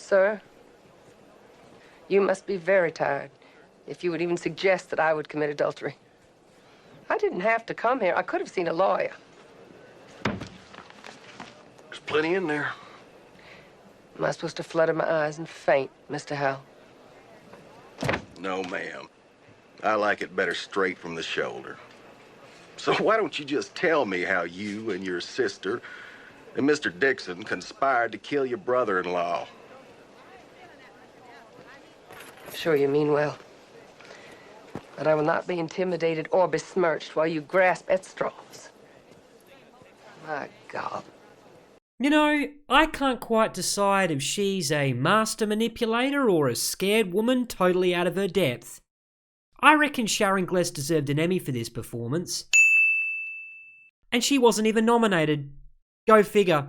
Sir, you must be very tired if you would even suggest that I would commit adultery. I didn't have to come here. I could have seen a lawyer. There's plenty in there. Am I supposed to flutter my eyes and faint, Mr. Howell? No, ma'am. I like it better straight from the shoulder. So why don't you just tell me how you and your sister and Mr. Dixon conspired to kill your brother-in-law? Sure, you mean well. But I will not be intimidated or besmirched while you grasp at straws. My God. You know, I can't quite decide if she's a master manipulator or a scared woman totally out of her depth. I reckon Sharon Gless deserved an Emmy for this performance. And she wasn't even nominated. Go figure.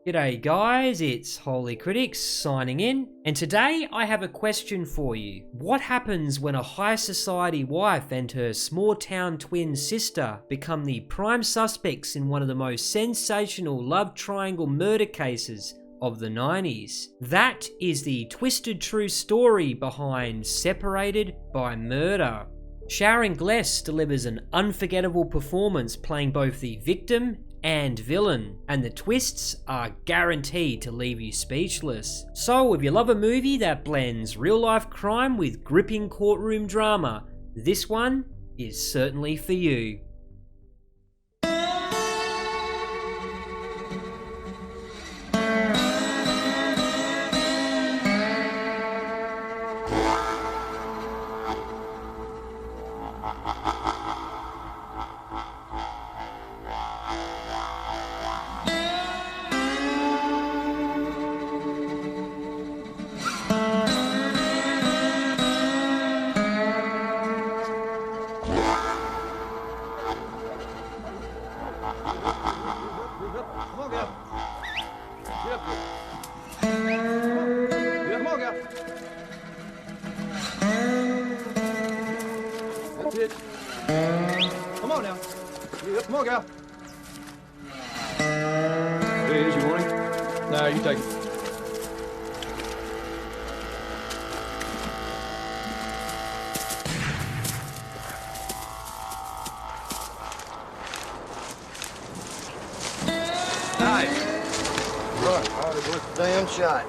G'day guys, it's Holy Critics signing in, and today I have a question for you. What happens when a high society wife and her small town twin sister become the prime suspects in one of the most sensational love triangle murder cases of the 90s? That is the twisted true story behind Separated by Murder. Sharon Gless delivers an unforgettable performance playing both the victim and villain, and the twists are guaranteed to leave you speechless. So if you love a movie that blends real life crime with gripping courtroom drama, this one is certainly for you. Come on now. Come on, girl. There it is, you want it? No, you take it. Nice. Right, hardly worth a damn shot.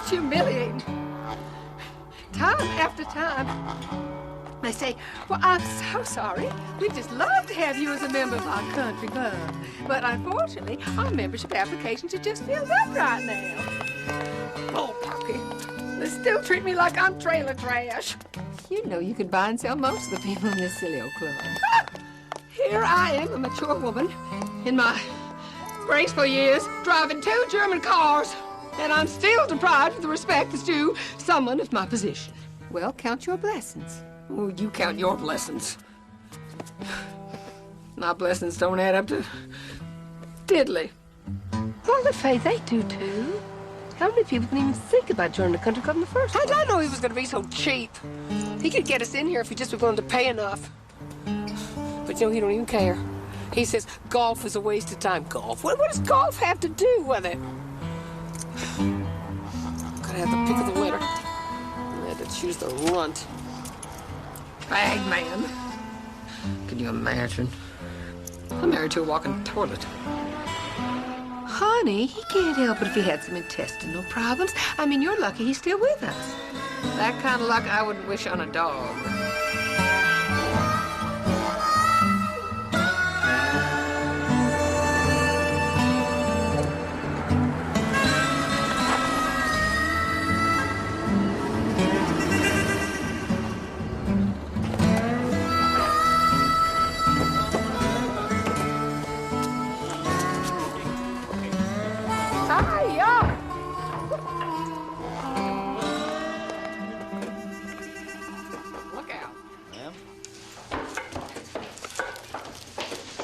Humiliating. Time after time, they say, well, I'm so sorry. We'd just love to have you as a member of our country club. But unfortunately, our membership applications are just filled up right now. Oh, Poppy, they still treat me like I'm trailer trash. You know you could buy and sell most of the people in this silly old club. Here I am, a mature woman, in my graceful years, driving 2 German cars. And I'm still deprived of the respect that's due someone of my position. Well, count your blessings. Oh, you count your blessings. My blessings don't add up to diddly. Well, the faith, they do too. How many people can even think about joining the country club in the first place? I didn't know he was going to be so cheap. He could get us in here if he just was willing to pay enough. But you know, he don't even care. He says golf is a waste of time. Golf? What does golf have to do with it? Gotta have the pick of the litter. I had to choose the runt. Bag man. Can you imagine? I'm married to a walking toilet. Honey, he can't help it if he had some intestinal problems. I mean, you're lucky he's still with us. That kind of luck I wouldn't wish on a dog.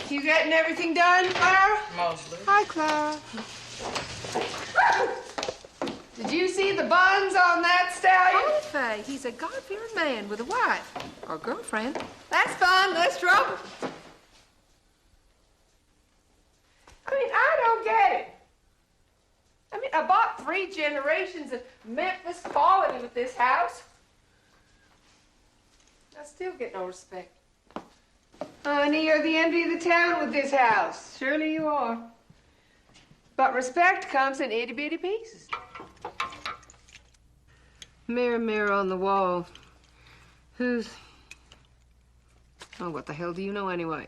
You getting everything done, Clara? Mostly. Hi, Clara. Did you see the buns on that stallion? Oh, Faye, he's a God-fearing man with a wife or girlfriend. That's fun, less trouble. I mean, I don't get it. I mean, I bought 3 generations of Memphis quality with this house. I still get no respect. Honey, you're the envy of the town with this house. Surely you are. But respect comes in itty-bitty pieces. Mirror, mirror on the wall. Who's... Oh, what the hell do you know anyway?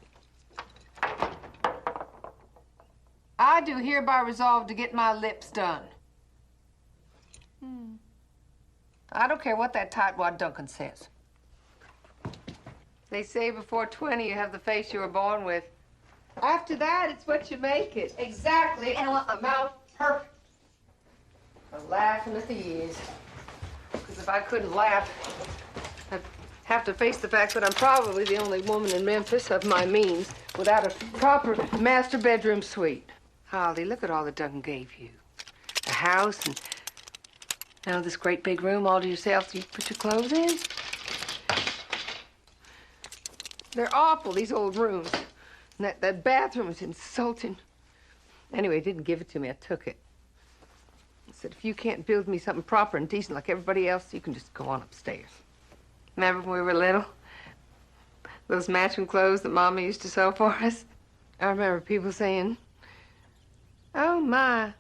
I do hereby resolve to get my lips done. I don't care what that tightwad Duncan says. They say before 20 you have the face you were born with. After that, it's what you make it. Exactly, Ella, amount perfect. I'm laughing at the years. Because if I couldn't laugh, I'd have to face the fact that I'm probably the only woman in Memphis of my means without a proper master bedroom suite. Holly, look at all that Duncan gave you. A house and now this great big room all to yourself you put your clothes in. They're awful, these old rooms. And that bathroom is insulting. Anyway, he didn't give it to me. I took it. I said, if you can't build me something proper and decent like everybody else, you can just go on upstairs. Remember when we were little? Those matching clothes that Mama used to sew for us? I remember people saying, oh, my,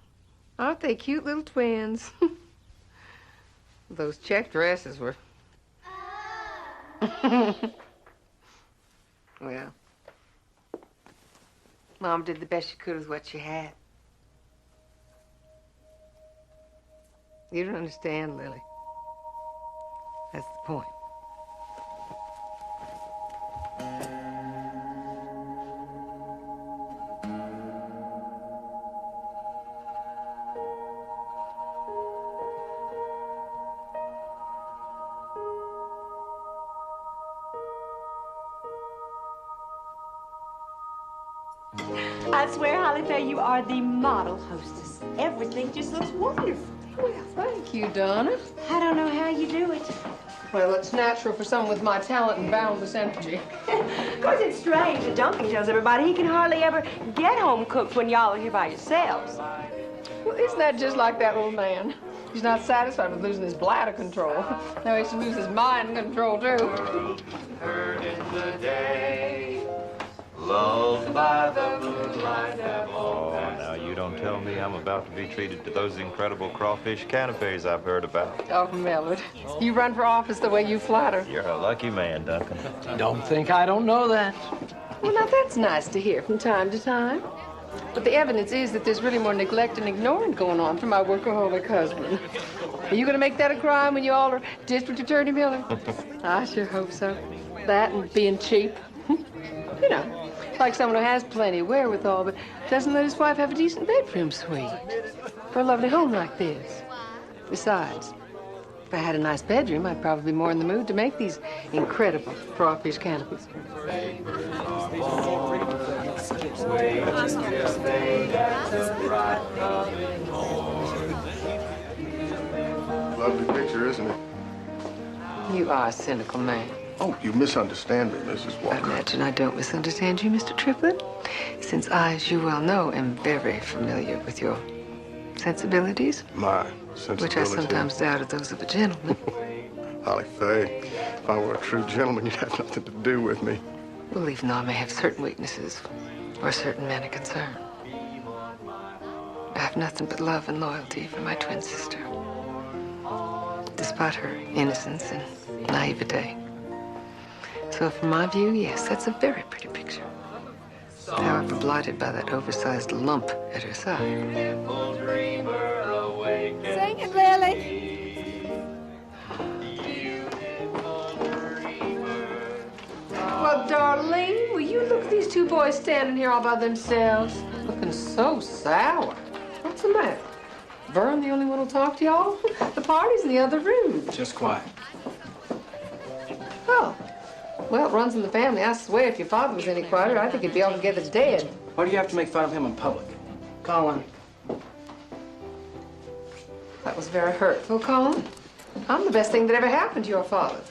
aren't they cute little twins? Those check dresses were... Well, Mom did the best she could with what she had. You don't understand, Lily. That's the point. I swear, Holly Faye, you are the model hostess. Everything just looks wonderful. Well, thank you, Donna. I don't know how you do it. Well, it's natural for someone with my talent and boundless energy. Of course, it's strange that Duncan tells everybody he can hardly ever get home cooked when y'all are here by yourselves. Well, isn't that just like that old man? He's not satisfied with losing his bladder control. Now he should lose his mind control, too. Heard in the day, loved by the moonlight have all passed. Now you don't tell me I'm about to be treated to those incredible crawfish canapes I've heard about. Oh, Millard, you run for office the way you flatter. You're a lucky man, Duncan. Don't think I don't know that. Well, now that's nice to hear from time to time. But the evidence is that there's really more neglect and ignoring going on from my workaholic husband. Are you going to make that a crime when you all are district attorney, Miller? I sure hope so. That and being cheap. You know, like someone who has plenty of wherewithal, but doesn't let his wife have a decent bedroom suite for a lovely home like this. Besides, if I had a nice bedroom, I'd probably be more in the mood to make these incredible crawfish canopies. Lovely picture, isn't it? You are a cynical man. Oh, you misunderstand me, Mrs. I Walker. imagine I don't misunderstand you, Mr. Triplett, since I, as you well know, am very familiar with your sensibilities. My sensibility. Which I sometimes doubted those of a gentleman. Holly Faye, if I were a true gentleman, you'd have nothing to do with me. Well, even though I may have certain weaknesses, or certain men are concerned, I have nothing but love and loyalty for my twin sister. At this about her innocence and naivete. So from my view, yes, that's a very pretty picture. However, blighted by that oversized lump at her side. Sing it, Lily. Well, Darlene, will you look at these two boys standing here all by themselves? Looking so sour. What's the matter? Vern the only one who'll talk to y'all? The party's in the other room. Just quiet. Oh. Well, it runs in the family. I swear if your father was any quieter, I think he'd be altogether dead. Why do you have to make fun of him in public? Colin. That was very hurtful, Colin. I'm the best thing that ever happened to your father.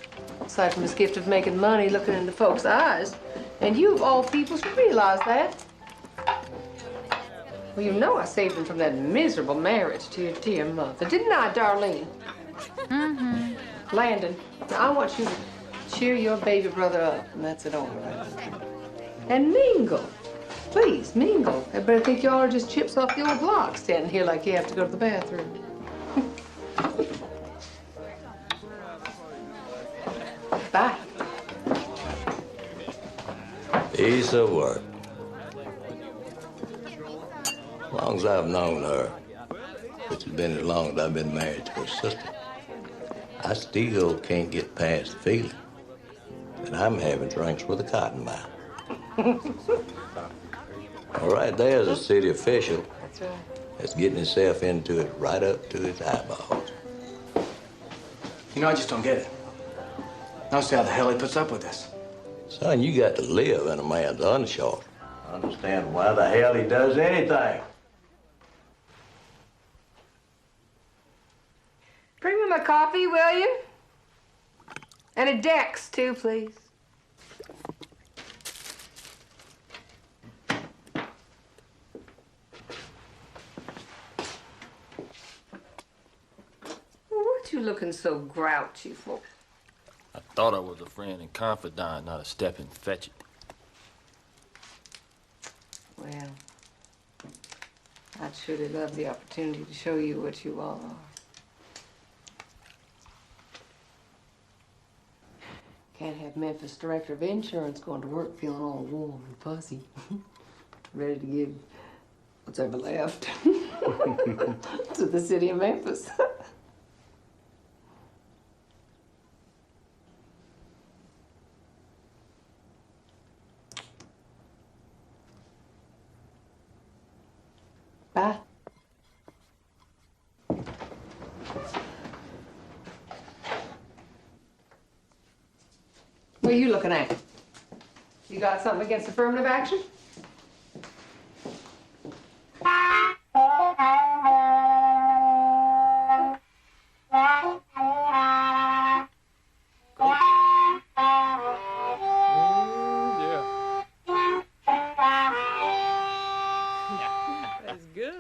Aside from his gift of making money, looking into folks' eyes. And you, of all people, should realize that. Well, you know I saved him from that miserable marriage to your dear mother. Didn't I, Darlene? Mm-hmm. Landon, now I want you to cheer your baby brother up, and that's it all right. And mingle. Please, mingle. Everybody think y'all are just chips off the old block standing here like you have to go to the bathroom. Bye. Piece of work. As long as I've known her, which has been as long as I've been married to her sister, I still can't get past the feeling that I'm having drinks with a cotton mouth. All right, there's a city official That's right. that's getting himself into it right up to his eyeballs. You know, I just don't get it. I don't see how the hell he puts up with this. Son, you got to live in a man's unshort. I understand why the hell he does anything. Bring me my coffee, will you? And a Dex, too, please. What you looking so grouchy for? I thought I was a friend and confidant, not a step and fetch it. Well, I'd surely love the opportunity to show you what you all are. Can't have Memphis director of insurance going to work feeling all warm and fuzzy. Ready to give what's ever left to the city of Memphis. Bye. What are you looking at? You got something against affirmative action? That's good.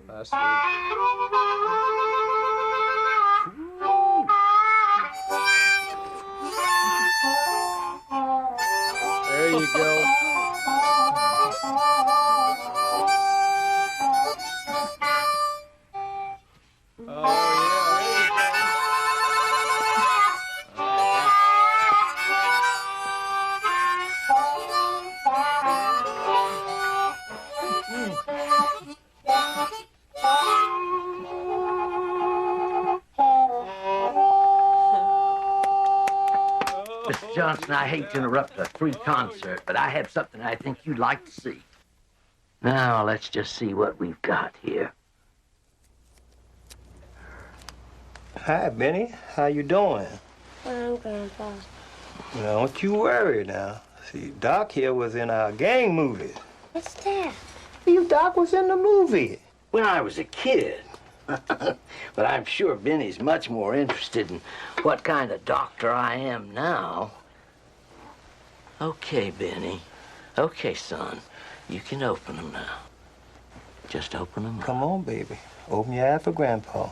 That's there you go. Mr. Johnson, I hate to interrupt a free concert, but I have something I think you'd like to see. Now, let's just see what we've got here. Hi, Benny. How you doing? Fine, Grandpa. Don't you worry now. See, Doc here was in our gang movie. What's that? You, Doc, was in the movie. When I was a kid. But I'm sure Benny's much more interested in what kind of doctor I am now. Okay, Benny. Okay, son. You can open them now. Just open them up. Come on, baby. Open your eye for Grandpa.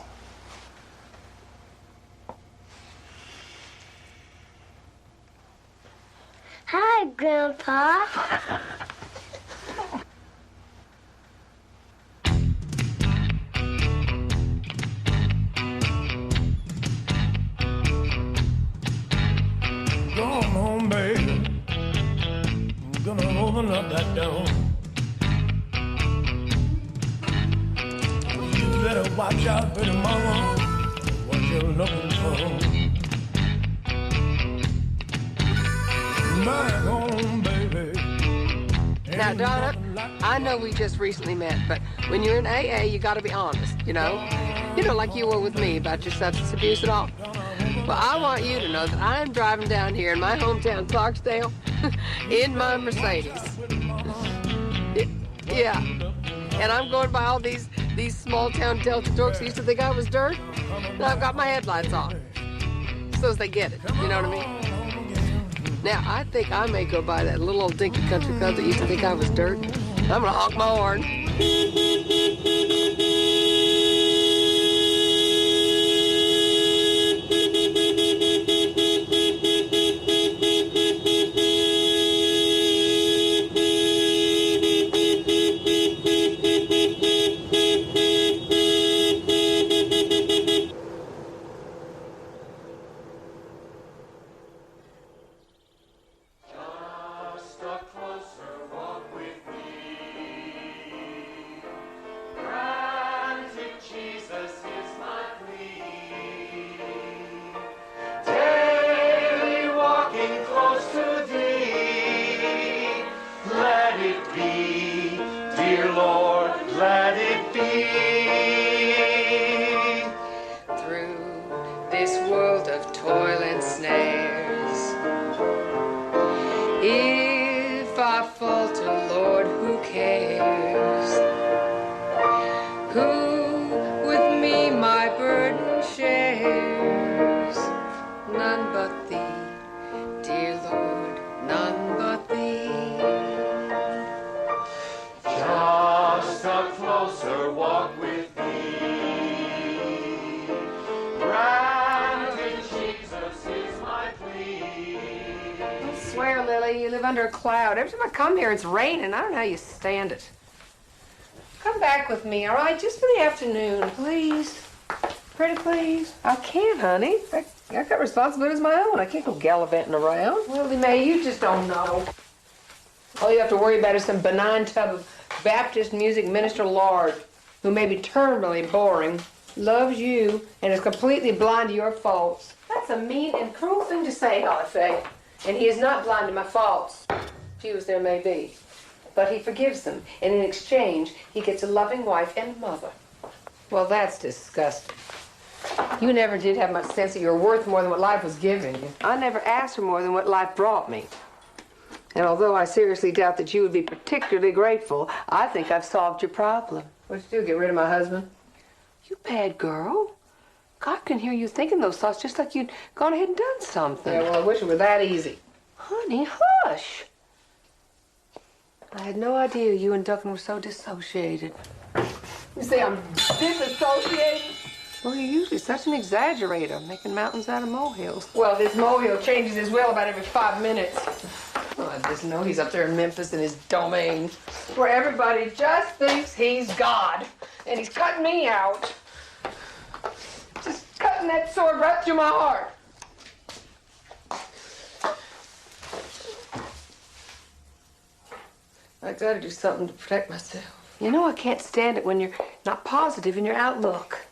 Hi, Grandpa. Come home, baby. I'm gonna open up that door. You better watch out for the mama, what you're looking for. Back home, baby. Now, Donna, I know we just recently met, but when you're in AA, you gotta be honest, you know? You know, like you were with me about your substance abuse and all. Well, I want you to know that I'm driving down here in my hometown, Clarksdale, in my Mercedes. Yeah. And I'm going by all these small-town Delta dorks who used to think I was dirt. And I've got my headlights on. So as they get it, you know what I mean? Now, I think I may go by that little old dinky country club that used to think I was dirt. I'm gonna honk my horn. Under a cloud. Every time I come here, it's raining. I don't know how you stand it. Come back with me, all right? Just for the afternoon, please. Pretty please. I can't, honey. I got responsibilities of my own. I can't go gallivanting around. Willie Mae, you just don't know. All you have to worry about is some benign tub of Baptist music minister lord who may be terminally boring, loves you, and is completely blind to your faults. That's a mean and cruel thing to say, Holly Faye. And he is not blind to my faults, few as there may be. But he forgives them, and in exchange, he gets a loving wife and mother. Well, that's disgusting. You never did have much sense that you were worth more than what life was giving you. I never asked for more than what life brought me. And although I seriously doubt that you would be particularly grateful, I think I've solved your problem. What'd you do, get rid of my husband? You bad girl. God can hear you thinking those thoughts just like you'd gone ahead and done something. Yeah, well, I wish it were that easy. Honey, hush. I had no idea you and Duncan were so dissociated. You say I'm disassociated? Well, you're usually such an exaggerator, making mountains out of molehills. Well, this molehill changes his will about every 5 minutes. Well, I just know he's up there in Memphis in his domain, where everybody just thinks he's God, and he's cutting me out. Just cutting that sword right through my heart. I gotta do something to protect myself. You know, I can't stand it when you're not positive in your outlook.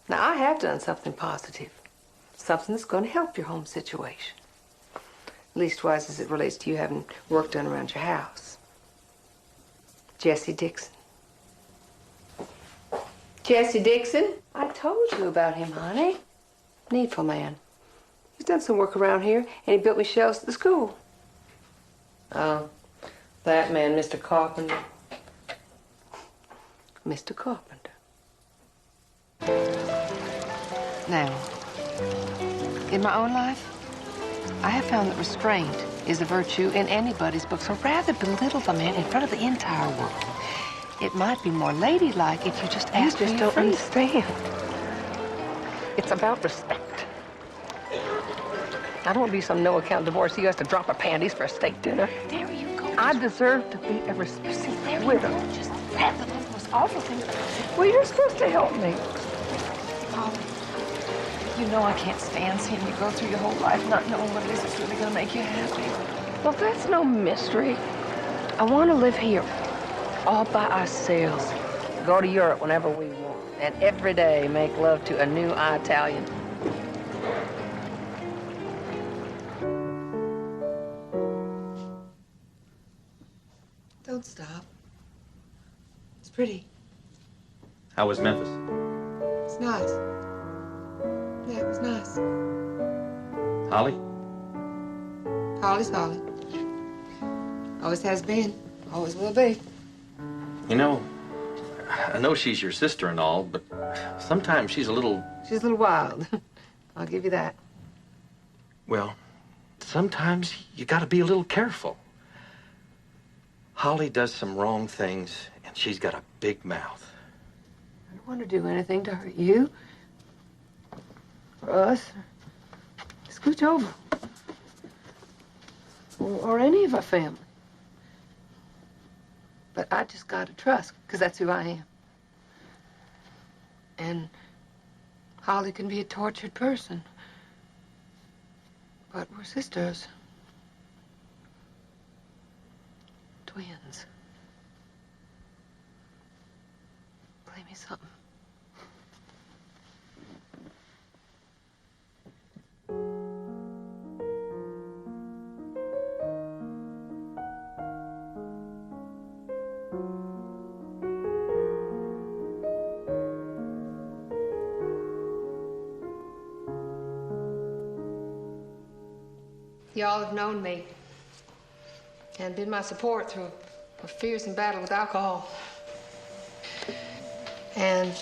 Now, I have done something positive. Something that's gonna help your home situation. Leastwise as it relates to you having work done around your house. Jesse Dixon. Jesse Dixon? I told you about him, honey. Needful man. He's done some work around here, and he built me shelves at the school. Oh, that man, Mr. Carpenter. Mr. Carpenter. Now, in my own life, I have found that restraint is a virtue in anybody's book, so rather belittle the man in front of the entire world. It might be more ladylike if you just ask me. You just don't understand. It's about respect. I don't want to be some no-account divorcee who has to drop her panties for a steak dinner. There you go. I deserve to be a responsible widow. Just have the most awful thing. Well, you're supposed to help me. Holly, you know I can't stand seeing you go through your whole life not knowing what it is that's really going to make you happy. Well, that's no mystery. I want to live here, all by ourselves. Go to Europe whenever we want, and every day make love to a new Italian. Don't stop. It's pretty. How was Memphis? It's nice. Yeah, it was nice. Holly? Holly's Holly. Always has been. Always will be. You know, I know she's your sister and all, but sometimes she's a little... She's a little wild. I'll give you that. Well, sometimes you gotta be a little careful. Holly does some wrong things, and she's got a big mouth. I don't want to do anything to hurt you. Or us. Scooch over. Or any of our family. But I just gotta trust, because that's who I am. And Holly can be a tortured person. But we're sisters. Twins. Play me something. Y'all have known me and been my support through a fearsome battle with alcohol. And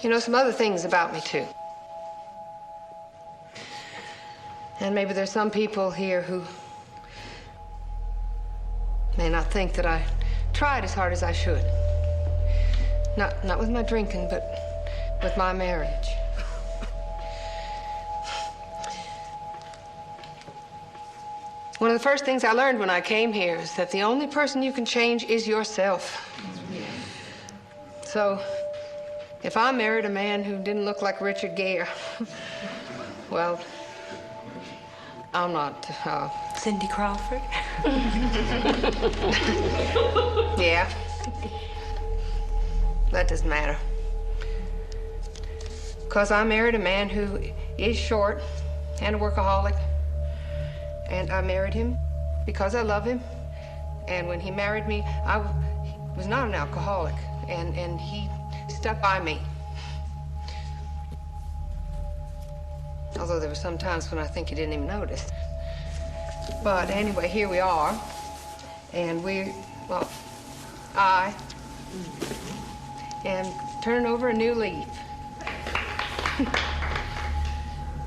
you know some other things about me, too. And maybe there's some people here who may not think that I tried as hard as I should. Not with my drinking, but with my marriage. One of the first things I learned when I came here is that the only person you can change is yourself. So, if I married a man who didn't look like Richard Gere, well, I'm not, Cindy Crawford? Yeah. That doesn't matter. Because I married a man who is short and a workaholic. And I married him because I love him. And when he married me, I was not an alcoholic. And he stuck by me. Although there were some times when I think he didn't even notice. But anyway, here we are. And I am turning over a new leaf.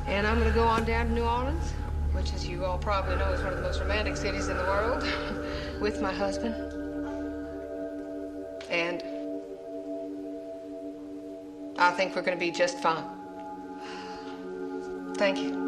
And I'm gonna go on down to New Orleans, which, as you all probably know, is one of the most romantic cities in the world, with my husband. And I think we're going to be just fine. Thank you.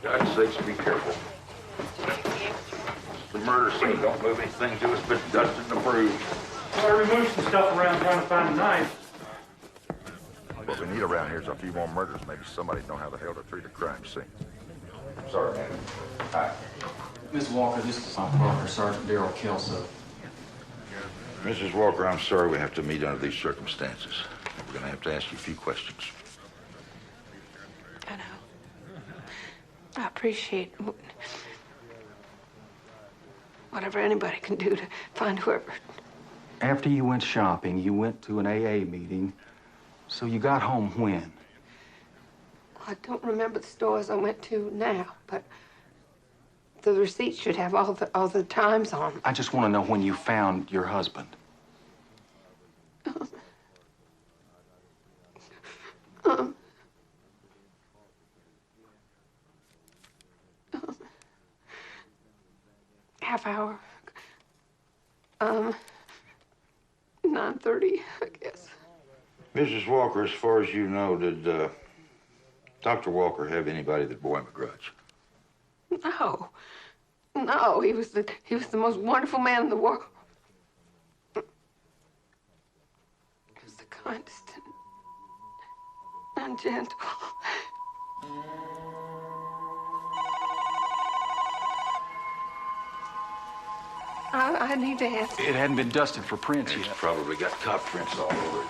God's sakes, be careful. The murder scene. Don't move anything to us but dust and approved. Well, I removed some stuff around trying to find a knife. What we need around here is a few more murders. Maybe somebody know how the hell to treat a crime scene. Sorry, man. Hi. Miss Walker, this is my partner, Sergeant Darrell Kelso. Mrs. Walker, I'm sorry we have to meet under these circumstances. We're going to have to ask you a few questions. I know. I appreciate whatever anybody can do to find whoever. After you went shopping, you went to an AA meeting, so you got home when? I don't remember the stores I went to now, but the receipt should have all the times on them. I just want to know when you found your husband. Half hour. 9:30, I guess. Mrs. Walker, as far as you know, did Dr. Walker have anybody that bore him a grudge? No. No, he was the most wonderful man in the world. He was the kindest and gentle. I need to answer. It hadn't been dusted for prints It's yet. probably got cop prints all over it.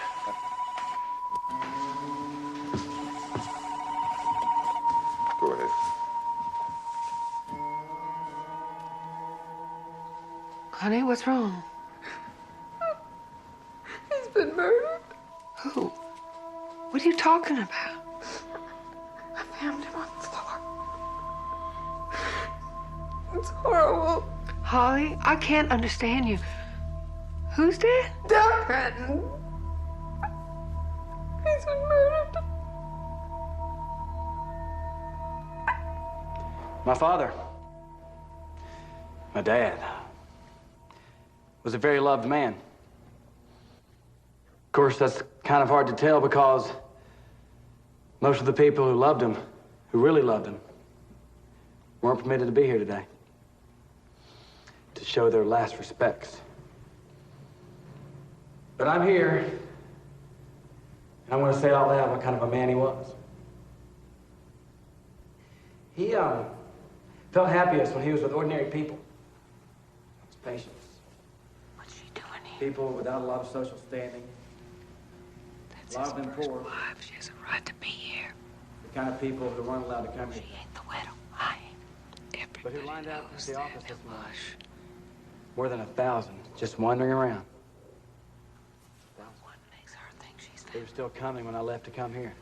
Go ahead. Honey, what's wrong? He's been murdered. Who? What are you talking about? I found him on the floor. It's horrible. Holly, I can't understand you. Who's dead? Doc Patton. He's been murdered. My father, my dad, was a very loved man. Of course, that's kind of hard to tell because most of the people who loved him, who really loved him, weren't permitted to be here today to show their last respects. But I'm here, and I'm going to say out loud what kind of a man he was. He felt happiest when he was with ordinary people. His patients. What's she doing here? People without a lot of social standing. That's a lot of them his poor. first wife. She has a right to be here. The kind of people who weren't allowed to come here. She ain't the widow. I ain't. But who lined out at the office this morning? Hush. More than 1,000, just wandering around. What makes her think she's They were still coming when I left to come here.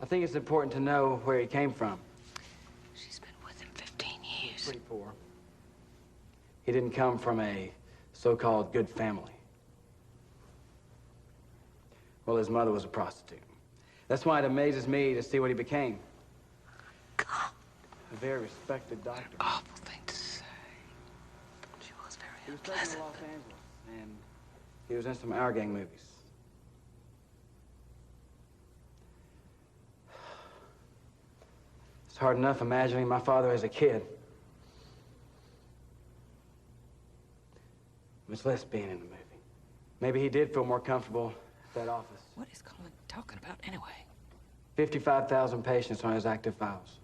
I think it's important to know where he came from. She's been with him 15 years. Pretty poor. He didn't come from a so-called good family. Well, his mother was a prostitute. That's why it amazes me to see what he became. God. A very respected doctor. Awful thing to say. She was very unpleasant. He was taken to Los Angeles, and he was in some Our Gang movies. It's hard enough imagining my father as a kid. Much less being in the movie. Maybe he did feel more comfortable at that office. What is Colin talking about anyway? 55,000 patients on his active files.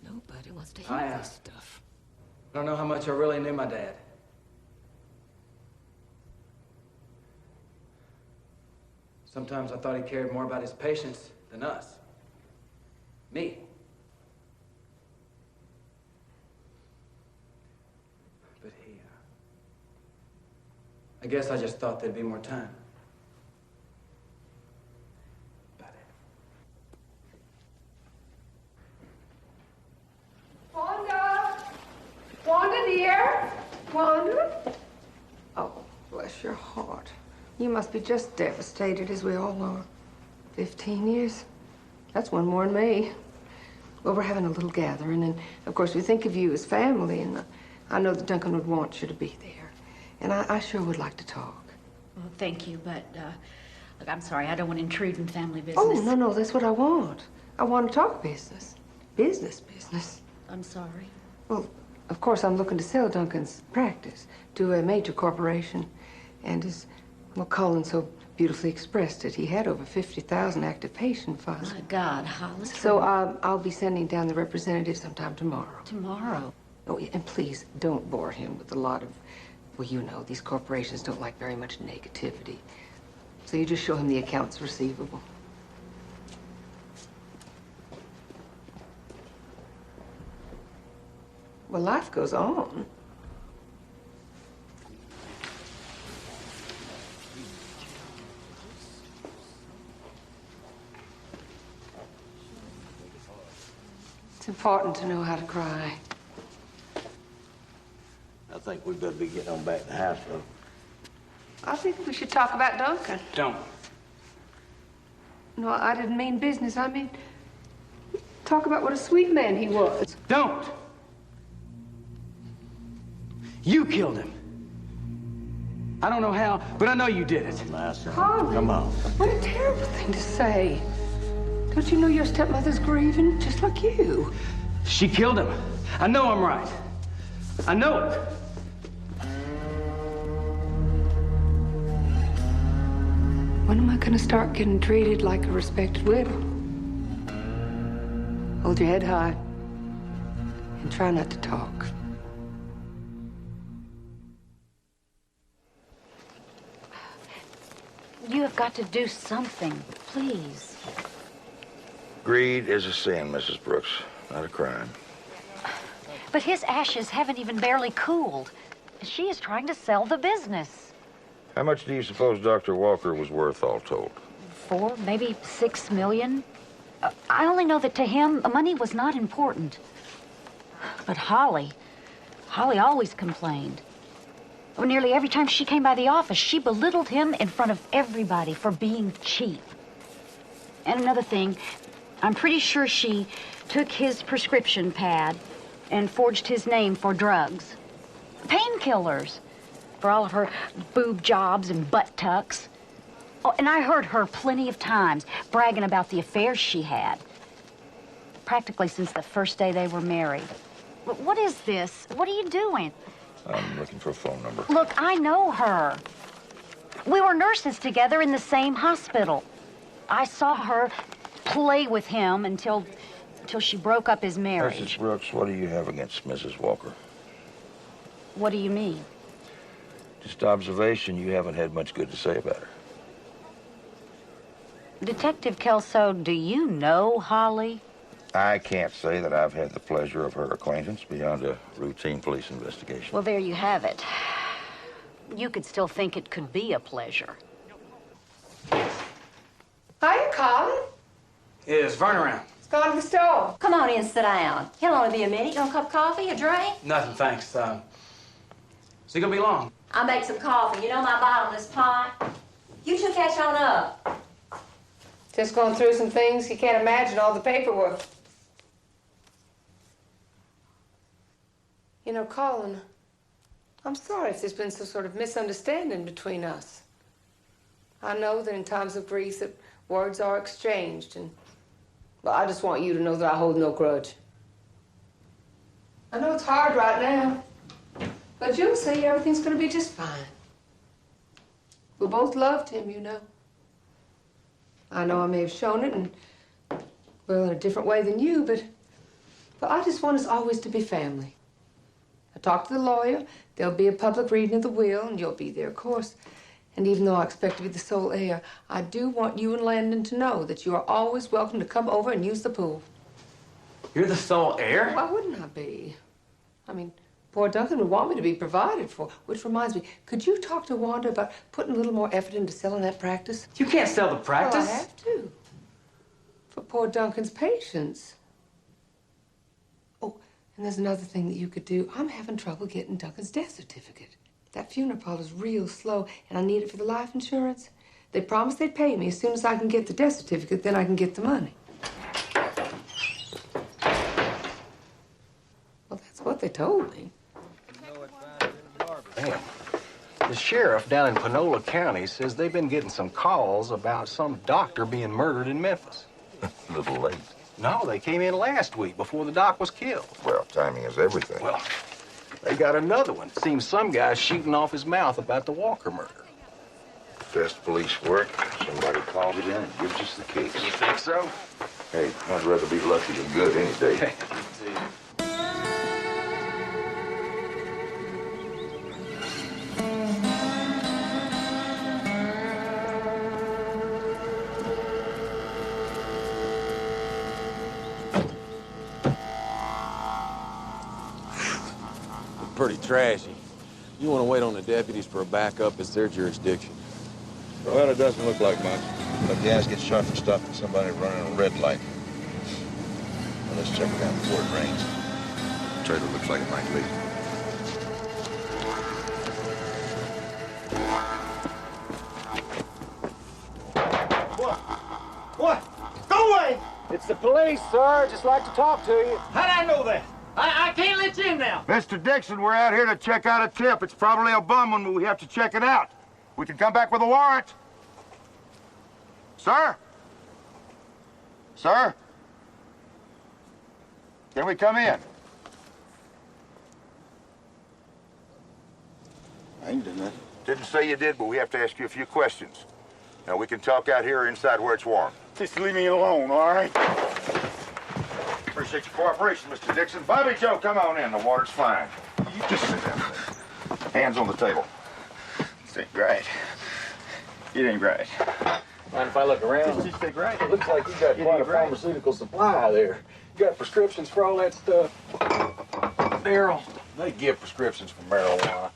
Nobody wants to hear this stuff. I don't know how much I really knew my dad. Sometimes I thought he cared more about his patients than us. Me. But he, I guess I just thought there'd be more time. Wanda! Wanda, dear! Wanda? Oh, bless your heart. You must be just devastated, as we all are. 15 years? That's one more than me. Well, we're having a little gathering, and of course we think of you as family, and I know that Duncan would want you to be there. And I sure would like to talk. Well, thank you, but Look, I'm sorry, I don't want to intrude in family business. Oh, no, that's what I want. I want to talk business. Business. I'm sorry. Well, of course, I'm looking to sell Duncan's practice to a major corporation. And as, well, Colin so beautifully expressed it, he had over 50,000 active patient files. My God, Holly. So I'll be sending down the representative sometime tomorrow. Tomorrow? Oh, and please, don't bore him with a lot of, well, you know, these corporations don't like very much negativity. So you just show him the accounts receivable. Well, life goes on. It's important to know how to cry. I think we better be getting on back to the house, though. I think we should talk about Duncan. Don't. No, I didn't mean business. I mean, talk about what a sweet man he was. Don't! You killed him. I don't know how, but I know you did it. Colin, come on. What a terrible thing to say. Don't you know your stepmother's grieving just like you? She killed him. I know I'm right. I know it. When am I going to start getting treated like a respected widow? Hold your head high and try not to talk. You have got to do something, please. Greed is a sin, Mrs. Brooks, not a crime. But his ashes haven't even barely cooled. She is trying to sell the business. How much do you suppose Dr. Walker was worth, all told? 4, maybe 6 million. I only know that to him, money was not important. But Holly always complained. Well, nearly every time she came by the office, she belittled him in front of everybody for being cheap. And another thing, I'm pretty sure she took his prescription pad and forged his name for drugs. Painkillers. For all of her boob jobs and butt tucks. Oh, and I heard her plenty of times bragging about the affairs she had. Practically since the first day they were married. What is this? What are you doing? I'm looking for a phone number. Look, I know her. We were nurses together in the same hospital. I saw her play with him until she broke up his marriage. Mrs. Brooks, what do you have against Mrs. Walker? What do you mean? Just observation, you haven't had much good to say about her. Detective Kelso, do you know Holly? I can't say that I've had the pleasure of her acquaintance beyond a routine police investigation. Well, there you have it. You could still think it could be a pleasure. Hiya, Colin. Is Vern around? It's gone to the store. Come on in, sit down. He'll only be a minute. You want a cup of coffee, a drink? Nothing, thanks. Is he gonna be long? I'll make some coffee. You know my bottomless pot? You two catch on up. Just going through some things. You can't imagine all the paperwork. You know, Colin, I'm sorry if there's been some sort of misunderstanding between us. I know that in times of grief that words are exchanged, and well, I just want you to know that I hold no grudge. I know it's hard right now, but you'll see everything's going to be just fine. We both loved him, you know. I know I may have shown it, well, in a different way than you, but I just want us always to be family. I talked to the lawyer. There'll be a public reading of the will, and you'll be there, of course. And even though I expect to be the sole heir, I do want you and Landon to know that you are always welcome to come over and use the pool. You're the sole heir? Why wouldn't I be? I mean, poor Duncan would want me to be provided for, which reminds me, could you talk to Wanda about putting a little more effort into selling that practice? You can't sell the practice. Well, I have to. For poor Duncan's patients. Oh, and there's another thing that you could do. I'm having trouble getting Duncan's death certificate. That funeral parlor's real slow, and I need it for the life insurance. They promised they'd pay me as soon as I can get the death certificate, then I can get the money. Well, that's what they told me. Damn. The sheriff down in Panola County says they've been getting some calls about some doctor being murdered in Memphis. A little late. No, they came in last week before the doc was killed. Well, timing is everything. Well, they got another one. Seems some guy's shooting off his mouth about the Walker murder. Best police work. Somebody calls it in and gives us the case. You think so? Hey, I'd rather be lucky than good any day. Pretty trashy. You want to wait on the deputies for a backup, it's their jurisdiction. Well, it doesn't look like much. But the ass gets shot for stopping somebody running a red light. Well, let's check it out before it rains. The trailer looks like it might leak. What? Go away! It's the police, sir. Just like to talk to you. How'd I know that? I can't let you in now. Mr. Dixon, we're out here to check out a tip. It's probably a bum one, but we have to check it out. We can come back with a warrant. Sir? Sir? Can we come in? I ain't done that. Didn't say you did, but we have to ask you a few questions. Now, we can talk out here or inside where it's warm. Just leave me alone, all right? Appreciate your cooperation, Mr. Dixon. Bobby Joe, come on in. The water's fine. You just sit down there. Hands on the table. This ain't right. It ain't right. Mind if I look around? This just ain't right. It looks like you got quite a pharmaceutical supply there. You got prescriptions for all that stuff? Daryl, they give prescriptions for marijuana.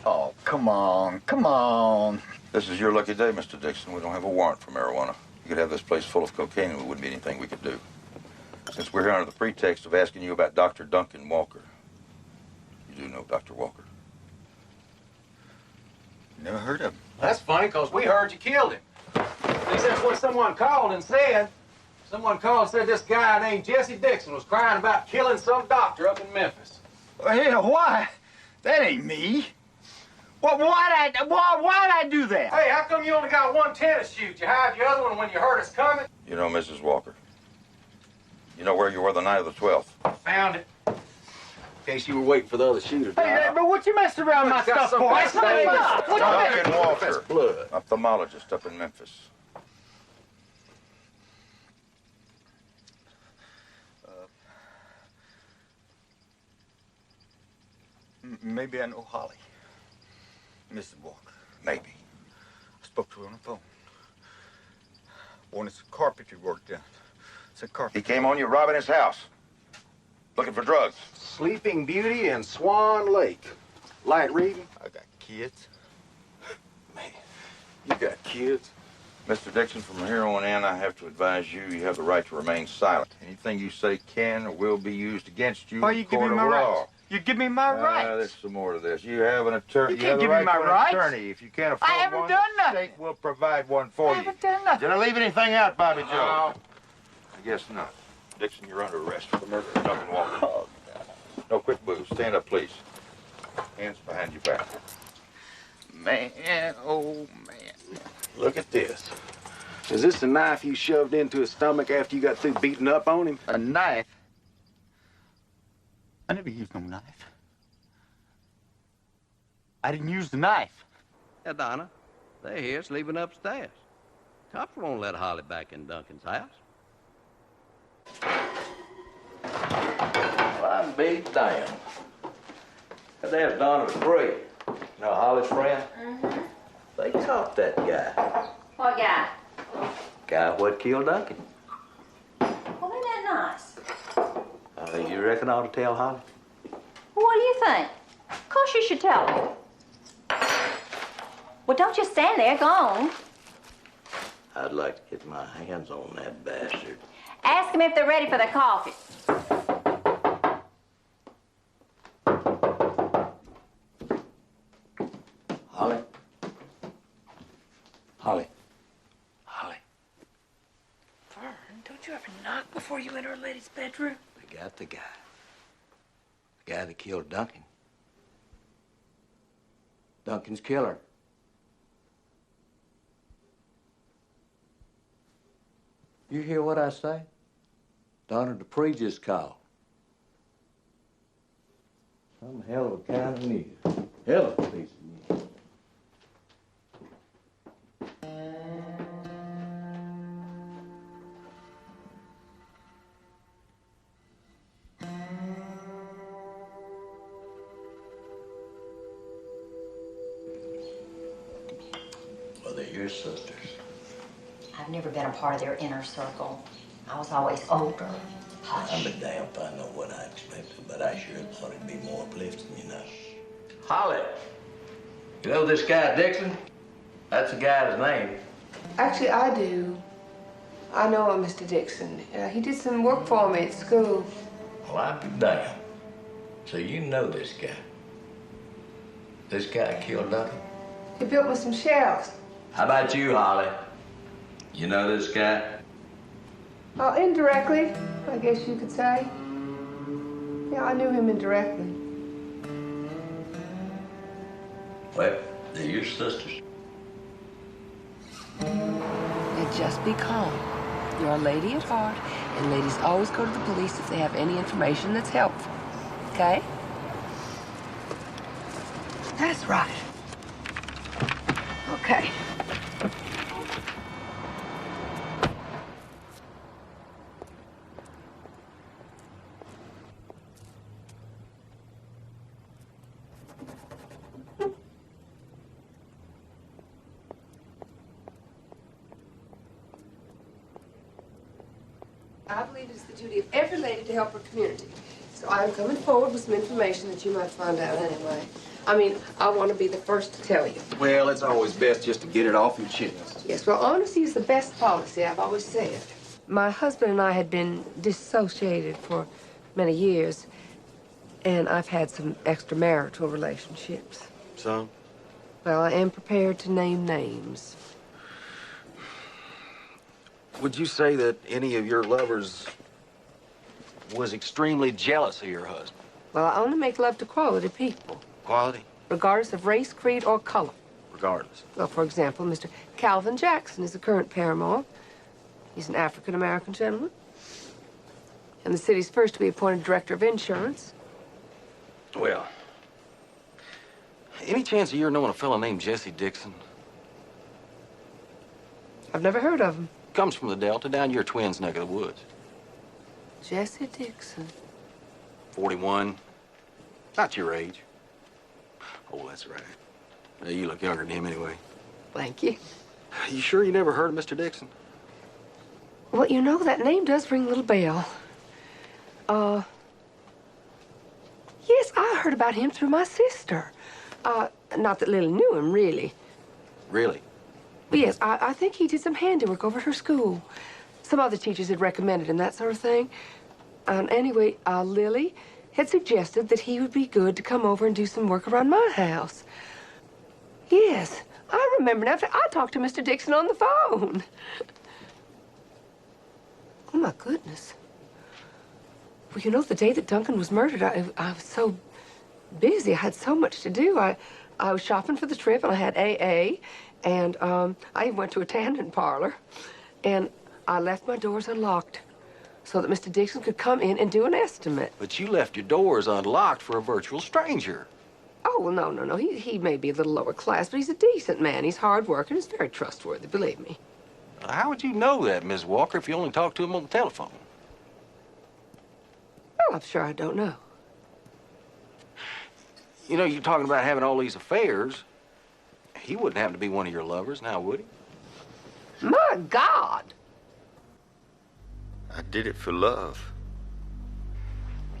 Oh, come on, come on. This is your lucky day, Mr. Dixon. We don't have a warrant for marijuana. You could have this place full of cocaine and there wouldn't be anything we could do. Since we're here under the pretext of asking you about Dr. Duncan Walker. You do know Dr. Walker? Never heard of him. That's funny, because we heard you killed him. At least that's what someone called and said. Someone called and said this guy named Jesse Dixon was crying about killing some doctor up in Memphis. Hell, why? That ain't me. Why'd I do that? Hey, how come you only got one tennis shoe? Did you hide your other one when you heard us coming? You know Mrs. Walker. You know where you were the night of the 12th. Found it. In case you were waiting for the other shooter. Hey, but what you messing around my stuff for? That's my stuff. What you Duncan Walker, blood. ophthalmologist up in Memphis. Maybe I know Holly. Mrs. Walker. Maybe. I spoke to her on the phone. Wanted some carpentry work done. Said carpentry. He came on you robbing his house. Looking for drugs. Sleeping Beauty and Swan Lake. Light reading? I got kids. Man, you got kids. Mr. Dixon, from here on in, I have to advise you, you have the right to remain silent. Anything you say can or will be used against you. Why you give me my rights? You give me my rights. There's some more to this. You have an attorney. You can't give me my rights. Attorney. If you can't afford I haven't one, done the nothing. state will provide one for you. I haven't done nothing. Did I leave anything out, Bobby Joe? I guess not. Dixon, you're under arrest for the murder of Duncan Walker. Oh, no quick moves. Stand up, please. Hands behind your back. man, oh man. Look at this. Is this a knife you shoved into his stomach after you got through beating up on him? A knife? I never used no knife. I didn't use the knife. Yeah, Donna, they're here sleeping upstairs. Cops won't let Holly back in Duncan's house. Well, I'm big damn. There's Donna to Bree. You know Holly's friend? Mm-hmm. They caught that guy. What guy? Guy what killed Duncan. Well, isn't that nice? You reckon I ought to tell Holly? What do you think? Of course you should tell him. Well, don't just stand there. Go on. I'd like to get my hands on that bastard. Ask them if they're ready for the coffee. Holly? Holly? Holly? Vern, don't you ever knock before you enter a lady's bedroom? They got the guy. The guy that killed Duncan. Duncan's killer. You hear what I say? Donna Dupree just called. Some hell of a kind of news. Hell of a piece of news. Well, they're your sisters. I've never been a part of their inner circle. I was always older. I'm a damn if I know what I expected, but I sure thought it'd be more uplifting, you know. Holly, you know this guy Dixon? That's the guy's name. Actually, I do. I know a Mr. Dixon. He did some work for me at school. Well, I'd be damned. So you know this guy. This guy killed Duncan? He built me some shelves. How about you, Holly? You know this guy? Oh, indirectly, I guess you could say. Yeah, I knew him indirectly. Well, they're your sisters. And just be calm. You're a lady at heart, and ladies always go to the police if they have any information that's helpful. Okay? That's right. Okay. I believe it's the duty of every lady to help her community. So I'm coming forward with some information that you might find out anyway. I mean, I want to be the first to tell you. Well, it's always best just to get it off your chest. Yes, well, honesty is the best policy, I've always said. My husband and I had been dissociated for many years, and I've had some extramarital relationships. So? Well, I am prepared to name names. Would you say that any of your lovers was extremely jealous of your husband? Well, I only make love to quality people. Quality? Regardless of race, creed, or color. Regardless. Well, for example, Mr. Calvin Jackson is the current paramour. He's an African-American gentleman. And the city's first to be appointed director of insurance. Well, any chance of you knowing a fellow named Jesse Dixon? I've never heard of him. Comes from the Delta, down your twins' neck of the woods. Jesse Dixon. 41. Not your age. Oh, that's right. You look younger than him anyway. Thank you. You sure you never heard of Mr. Dixon? Well, you know, that name does ring a little bell. Yes, I heard about him through my sister. Not that Lily knew him, really. Really? But yes, I think he did some handiwork over at her school. Some other teachers had recommended him, that sort of thing. And anyway, Lily had suggested that he would be good to come over and do some work around my house. Yes, I remember now. I talked to Mr. Dixon on the phone. Oh, my goodness. Well, you know, the day that Duncan was murdered, I was so busy. I had so much to do. I was shopping for the trip, and I had AA. And I even went to a tanning parlor, and I left my doors unlocked so that Mr. Dixon could come in and do an estimate. But you left your doors unlocked for a virtual stranger. Oh, well, no. He may be a little lower class, but he's a decent man. He's hard working. He's very trustworthy, believe me. How would you know that, Miss Walker, if you only talked to him on the telephone? Well, I'm sure I don't know. You know, you're talking about having all these affairs. He wouldn't happen to be one of your lovers, now would he? My God! I did it for love.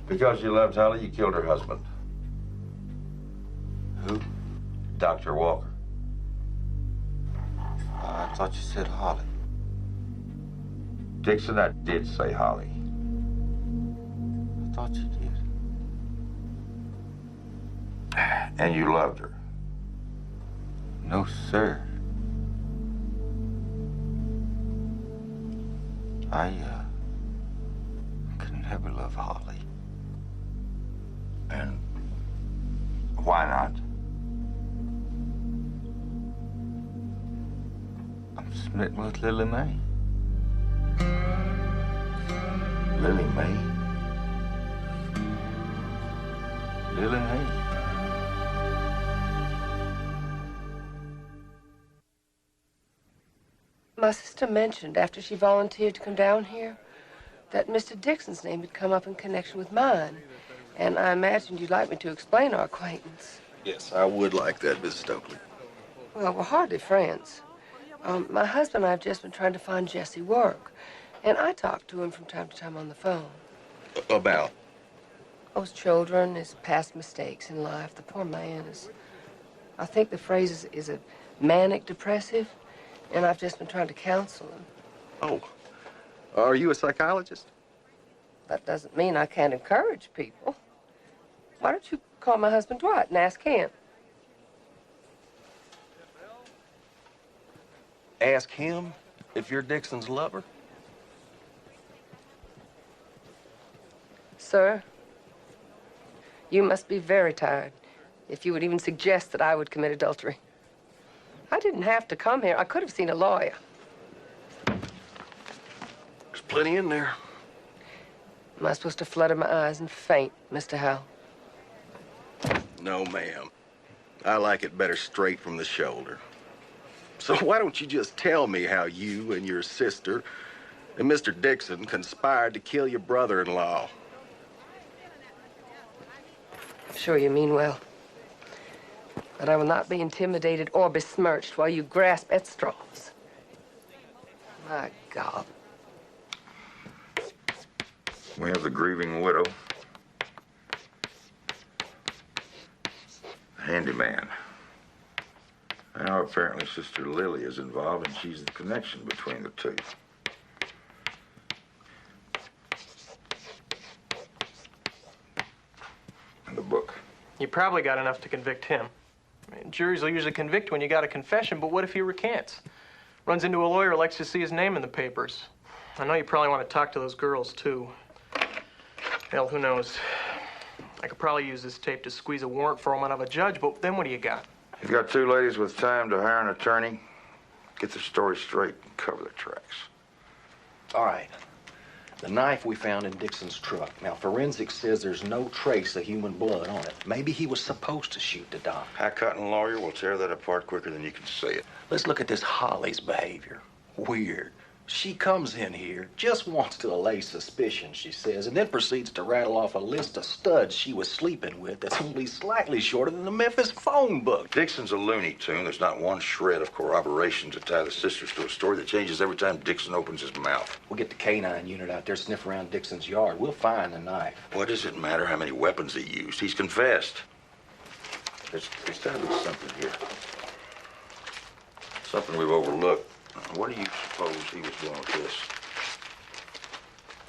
Because you loved Holly, you killed her husband. Who? Dr. Walker. I thought you said Holly. Dixon, I did say Holly. I thought you did. And you loved her. No, sir. I could never love Holly. And why not? Met with Lily Mae. Lily Mae? Lily Mae? My sister mentioned after she volunteered to come down here that Mr. Dixon's name had come up in connection with mine. And I imagined you'd like me to explain our acquaintance. Yes, I would like that, Miss Stokely. Well, we're hardly friends. My husband and I have just been trying to find Jesse work. And I talk to him from time to time on the phone. About? His children, his past mistakes in life. The poor man is, I think the phrase is a manic depressive. And I've just been trying to counsel him. Oh. Are you a psychologist? That doesn't mean I can't encourage people. Why don't you call my husband Dwight and ask him? Ask him if you're Dixon's lover? Sir, you must be very tired if you would even suggest that I would commit adultery. I didn't have to come here. I could have seen a lawyer. There's plenty in there. Am I supposed to flutter my eyes and faint, Mr. Howell? No, ma'am. I like it better straight from the shoulder. So why don't you just tell me how you and your sister and Mr. Dixon conspired to kill your brother-in-law? Sure you mean well. But I will not be intimidated or besmirched while you grasp at straws. My God. We have the grieving widow. The handyman. Now, apparently, Sister Lily is involved, and she's the connection between the two. And the book. You probably got enough to convict him. I mean, juries will usually convict when you got a confession, but what if he recants? Runs into a lawyer who likes to see his name in the papers. I know you probably want to talk to those girls, too. Hell, who knows? I could probably use this tape to squeeze a warrant for him out of a judge, but then what do you got? You've got two ladies with time to hire an attorney, get the story straight, and cover the tracks. All right. The knife we found in Dixon's truck. Now, forensics says there's no trace of human blood on it. Maybe he was supposed to shoot the doc. High-cotton lawyer will tear that apart quicker than you can say it. Let's look at this Holly's behavior. Weird. She comes in here, just wants to allay suspicion, she says, and then proceeds to rattle off a list of studs she was sleeping with that's only slightly shorter than the Memphis phone book. Dixon's a Looney Tune. There's not one shred of corroboration to tie the sisters to a story that changes every time Dixon opens his mouth. We'll get the K-9 unit out there, sniff around Dixon's yard. We'll find the knife. What does it matter how many weapons he used? He's confessed. There's got to be something here. Something we've overlooked. What do you suppose he was doing with this?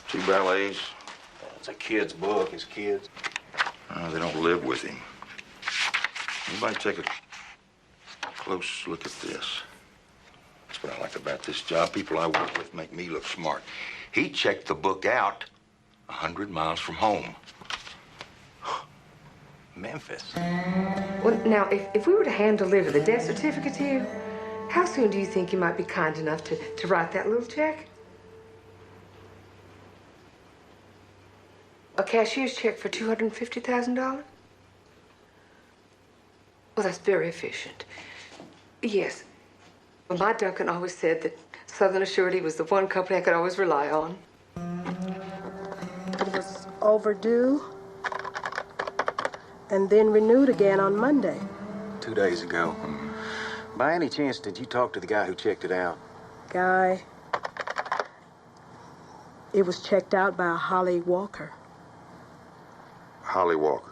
2 ballets? It's a kid's book, his kids. They don't live with him. Anybody take a close look at this? That's what I like about this job. People I work with make me look smart. He checked the book out 100 miles from home. Memphis. Well, now, if we were to hand deliver the death certificate to you, how soon do you think you might be kind enough to write that little check? A cashier's check for $250,000? Well, that's very efficient. Yes. Well, my Duncan always said that Southern Assurity was the one company I could always rely on. It was overdue and then renewed again on Monday. 2 days ago. By any chance, did you talk to the guy who checked it out? Guy. It was checked out by Holly Walker. Holly Walker.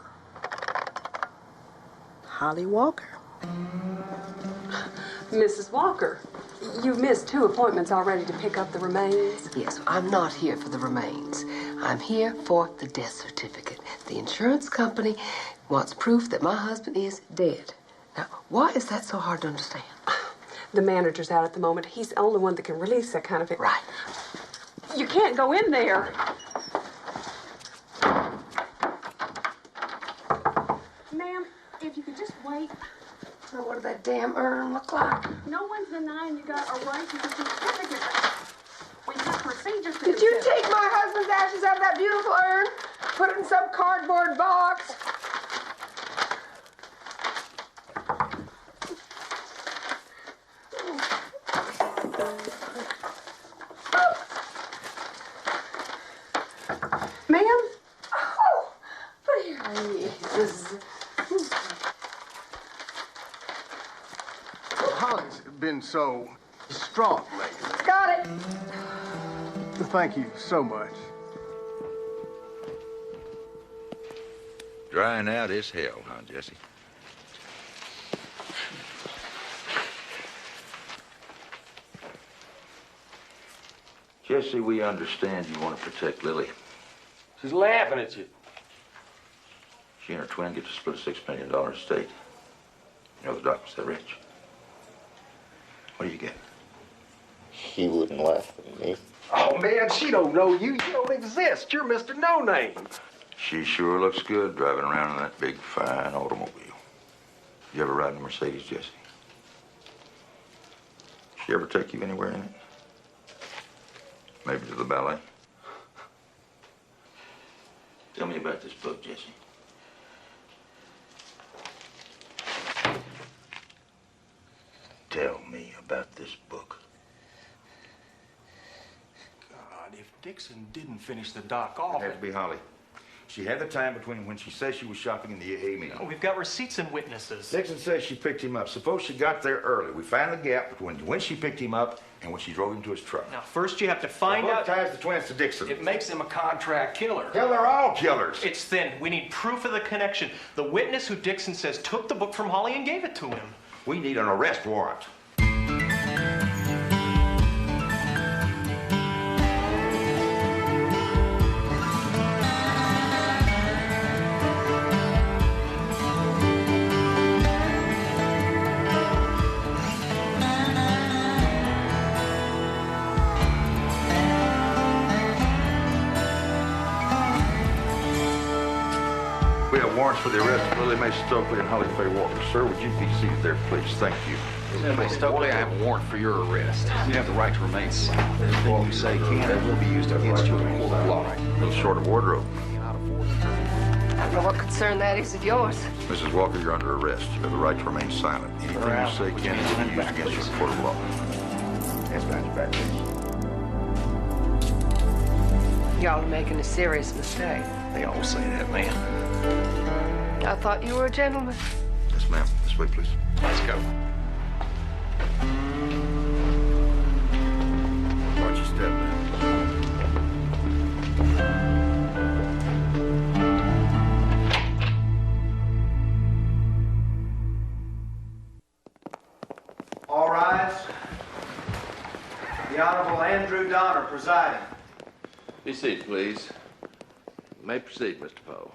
Holly Walker. Mrs. Walker, you've missed 2 appointments already to pick up the remains. Yes, I'm not here for the remains. I'm here for the death certificate. The insurance company wants proof that my husband is dead. Now, why is that so hard to understand? The manager's out at the moment. He's the only one that can release that kind of thing. Right. You can't go in there. Ma'am, if you could just wait. Now, what did that damn urn look like? No one's denying you got a right to the certificate. We have procedures to Did you take my husband's ashes out of that beautiful urn? Put it in some cardboard box? Ma'am? Oh, Jesus. Holly's been so distraught lately. Got it. Thank you so much. Drying out is hell, huh, Jesse? Jesse, we understand you want to protect Lily. She's laughing at you. She and her twin get to split a $6 million estate. You know the doctor's that rich. What do you get? He wouldn't laugh at me. Oh, man, she don't know you. You don't exist. You're Mr. No-Name. She sure looks good driving around in that big, fine automobile. You ever ride in a Mercedes, Jesse? She ever take you anywhere in it? Maybe to the ballet? Tell me about this book, Jesse. Tell me about this book. God, if Dixon didn't finish the doc off... It had to be Holly. She had the time between when she says she was shopping and the AA meeting. Oh, we've got receipts and witnesses. Dixon says she picked him up. Suppose she got there early. We find the gap between when she picked him up and when she drove him to his truck. Now, first you have to find out... What ties the twins to Dixon? It makes him a contract killer. Hell, they're all killers. It's thin. We need proof of the connection. The witness who Dixon says took the book from Holly and gave it to him. We need an arrest warrant. We have warrants for the arrest of Lily Mae Stokely and Holly Faye Walker. Sir, would you be seated there, please? Thank you. Lily Mae Stokely, I have a warrant for your arrest. You have the right to remain silent. Anything you say can and will be used against you in a court of law. A little short of wardrobe. I don't know what concern that is of yours. Mrs. Walker, you're under arrest. You have the right to remain silent. Anything you say can and will be used against you in a court of law. Hands behind your back, please. Y'all are making a serious mistake. They all say that, man. I thought you were a gentleman. Yes, ma'am. This way, please. Let's go. Watch your step, ma'am. All rise. The Honorable Andrew Donner presiding. Be seated, please. You may proceed, Mr. Poe.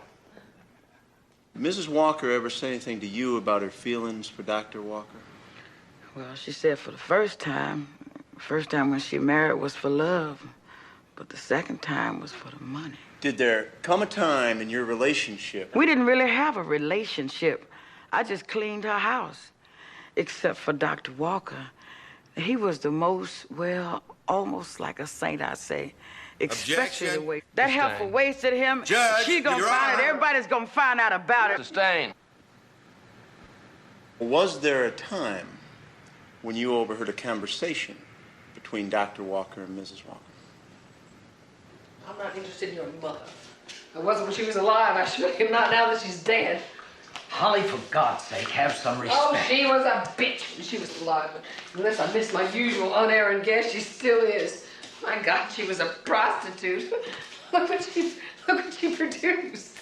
Did Mrs. Walker ever say anything to you about her feelings for Dr. Walker? Well, she said for the first time when she married was for love, but the second time was for the money. Did there come a time in your relationship? We didn't really have a relationship. I just cleaned her house, except for Dr. Walker. He was the most, well, almost like a saint, I'd say. Especially the way that heifer wasted him. Judge, she's gonna find it. Everybody's gonna find out about it. Sustain. Was there a time when you overheard a conversation between Dr. Walker and Mrs. Walker? I'm not interested in your mother. I wasn't when she was alive. I sure am not now that she's dead. Holly, for God's sake, have some respect. Oh, she was a bitch when she was alive. But unless I missed my usual unerring guess, she still is. My God, she was a prostitute. Look what she produced.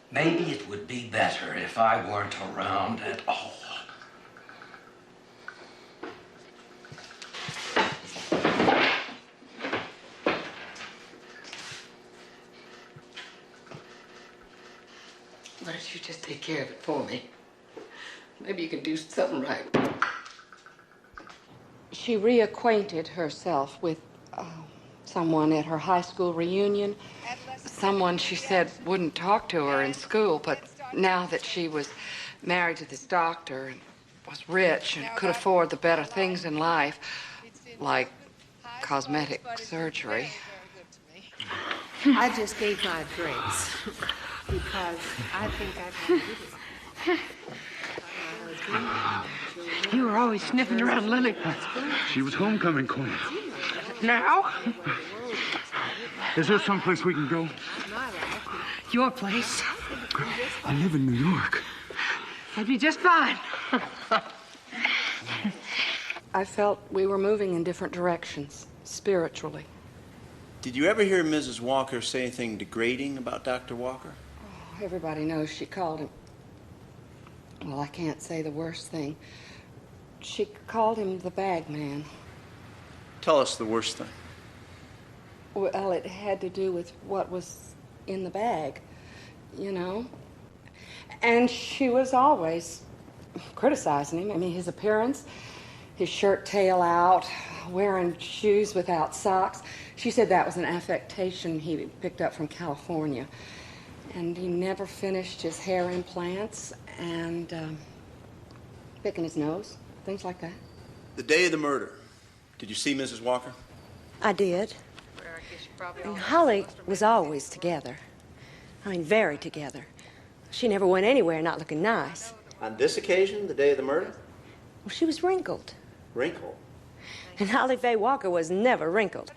Maybe it would be better if I weren't around at all. Why don't you just take care of it for me? Maybe you can do something right. She reacquainted herself with someone at her high school reunion. Someone she said wouldn't talk to her in school, but now that she was married to this doctor and was rich and could afford the better things in life, like cosmetic surgery. I just gave my drinks because I think I've had it. You were always sniffing around Lilliput's. She was homecoming queen. Now? Is there someplace we can go? Your place. I live in New York. That'd be just fine. I felt we were moving in different directions, spiritually. Did you ever hear Mrs. Walker say anything degrading about Dr. Walker? Oh, everybody knows she called him. Well, I can't say the worst thing. She called him the bag man. Tell us the worst thing. Well, it had to do with what was in the bag, you know. And she was always criticizing him. I mean, his appearance, his shirt tail out, wearing shoes without socks. She said that was an affectation he picked up from California. And he never finished his hair implants and picking his nose, things like that. The day of the murder, did you see Mrs. Walker? I did. And Holly was always together. I mean, very together. She never went anywhere not looking nice. On this occasion, the day of the murder? Well, she was wrinkled. Wrinkled? And Holly Faye Walker was never wrinkled.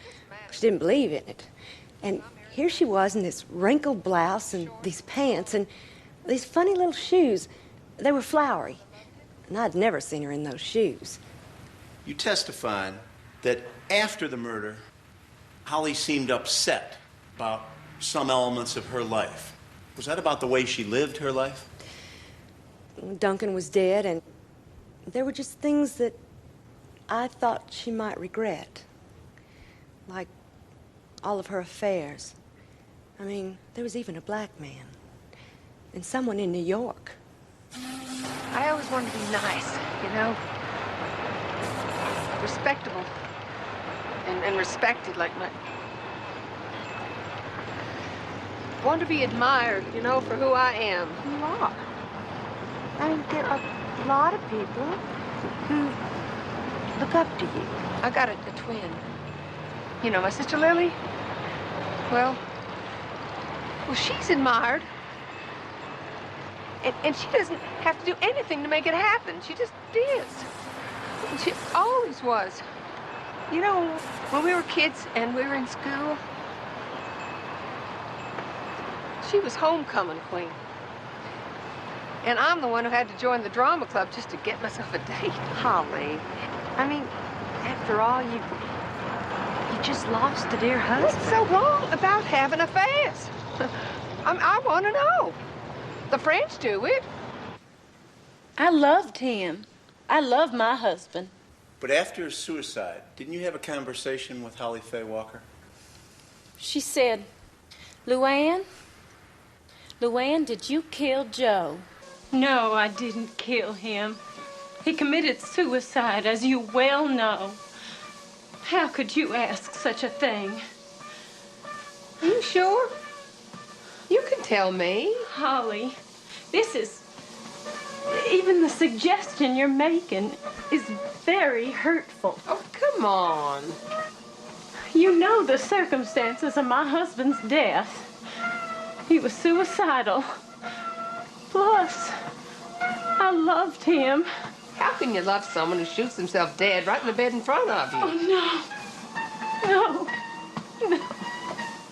She didn't believe in it. And here she was in this wrinkled blouse and these pants and these funny little shoes. They were flowery. And I'd never seen her in those shoes. You testified that after the murder, Holly seemed upset about some elements of her life. Was that about the way she lived her life? Duncan was dead, and there were just things that I thought she might regret. Like all of her affairs. I mean, there was even a black man. And someone in New York. I always wanted to be nice, you know? Respectable. And respected like my... Want to be admired, you know, for who I am. You are. I mean, there are a lot of people who look up to you. I got a twin. You know, my sister Lily? Well, she's admired. And she doesn't have to do anything to make it happen. She just is. She always was. You know, when we were kids and we were in school, she was homecoming queen. And I'm the one who had to join the drama club just to get myself a date. Holly, I mean, after all, you just lost a dear husband. What's so wrong about having affairs? I want to know. The French do it. I loved him. I love my husband. But after his suicide, didn't you have a conversation with Holly Faye Walker? She said, Luann, did you kill Joe? No, I didn't kill him. He committed suicide, as you well know. How could you ask such a thing? Are you sure? You can tell me. Holly, this is... Even the suggestion you're making is very hurtful. Oh, come on. You know the circumstances of my husband's death. He was suicidal. Plus, I loved him. How can you love someone who shoots himself dead right in the bed in front of you? Oh, no.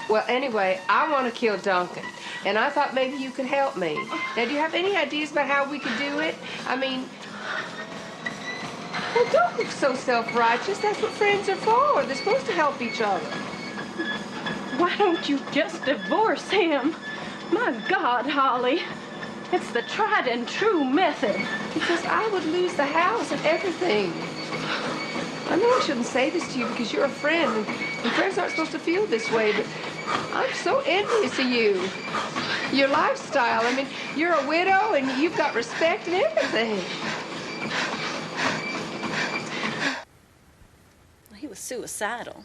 Well, anyway, I want to kill Duncan. And I thought maybe you could help me. Now, do you have any ideas about how we could do it? I mean... Well, don't look so self-righteous. That's what friends are for. They're supposed to help each other. Why don't you just divorce him? My God, Holly. It's the tried and true method. Because I would lose the house and everything. I know I shouldn't say this to you because you're a friend, and friends aren't supposed to feel this way, but I'm so envious of you. Your lifestyle. I mean, you're a widow, and you've got respect and everything. He was suicidal.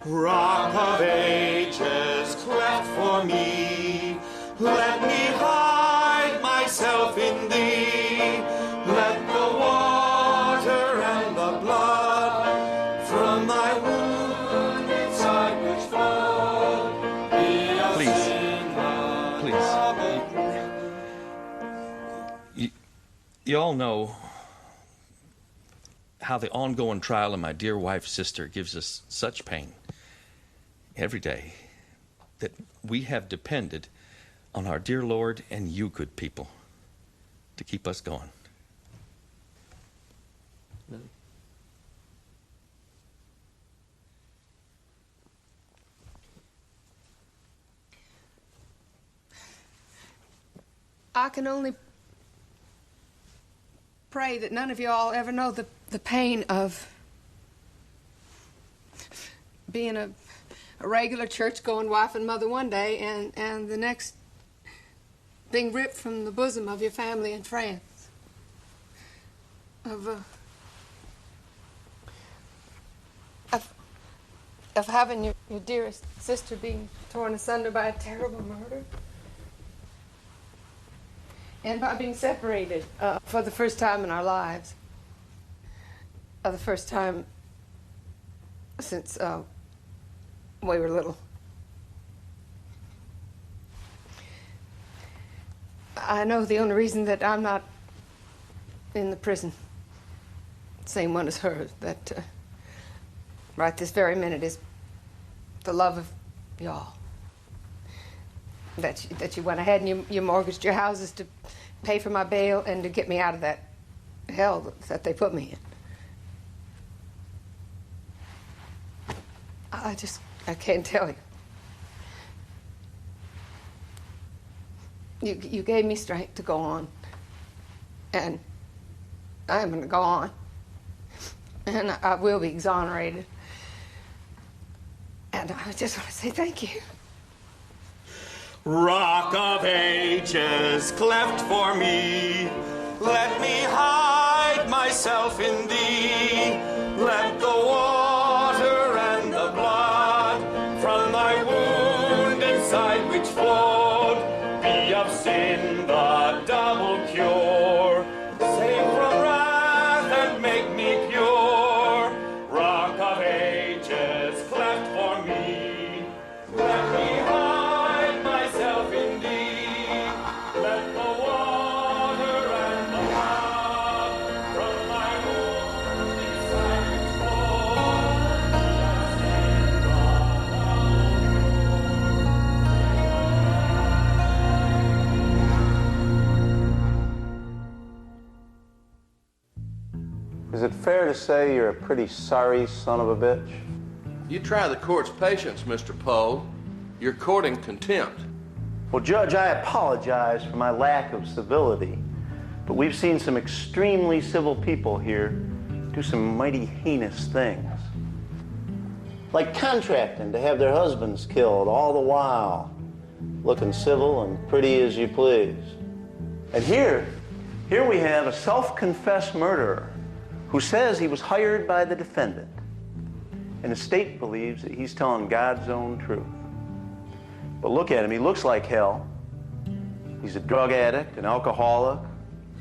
Rock of ages, cleft for me, Let me hide myself in thee. Let the water and the blood from thy wounded side which flowed be a sin Please. You all know how the ongoing trial of my dear wife's sister gives us such pain every day that we have depended on our dear Lord and you good people to keep us going. I can only pray that none of y'all ever know the pain of being a regular church-going wife and mother one day and the next being ripped from the bosom of your family and friends. Of having your dearest sister being torn asunder by a terrible murder. And by being separated for the first time in our lives. The first time since we were little. I know the only reason that I'm not in the prison, same one as her, that right this very minute is the love of y'all. That you went ahead and you mortgaged your houses to pay for my bail and to get me out of that hell that they put me in. I can't tell you. You gave me strength to go on. And I'm going to go on. And I will be exonerated. And I just want to say thank you. Rock of ages, cleft for me, let me hide myself in thee. Let the water and the blood from thy wounded side which flowed be of sin the double cure. Save from wrath and make me pure. Rock of ages, cleft for me, let me hide myself in thee. Let the water and the blood from thy wounded side which flowed be of sin the Is it fair to say you're a pretty sorry son of a bitch? You try the court's patience, Mr. Poe. You're courting contempt. Well, Judge, I apologize for my lack of civility, but we've seen some extremely civil people here do some mighty heinous things. Like contracting to have their husbands killed, all the while looking civil and pretty as you please. And here we have a self-confessed murderer who says he was hired by the defendant. And the state believes that he's telling God's own truth. But look at him, he looks like hell. He's a drug addict, an alcoholic,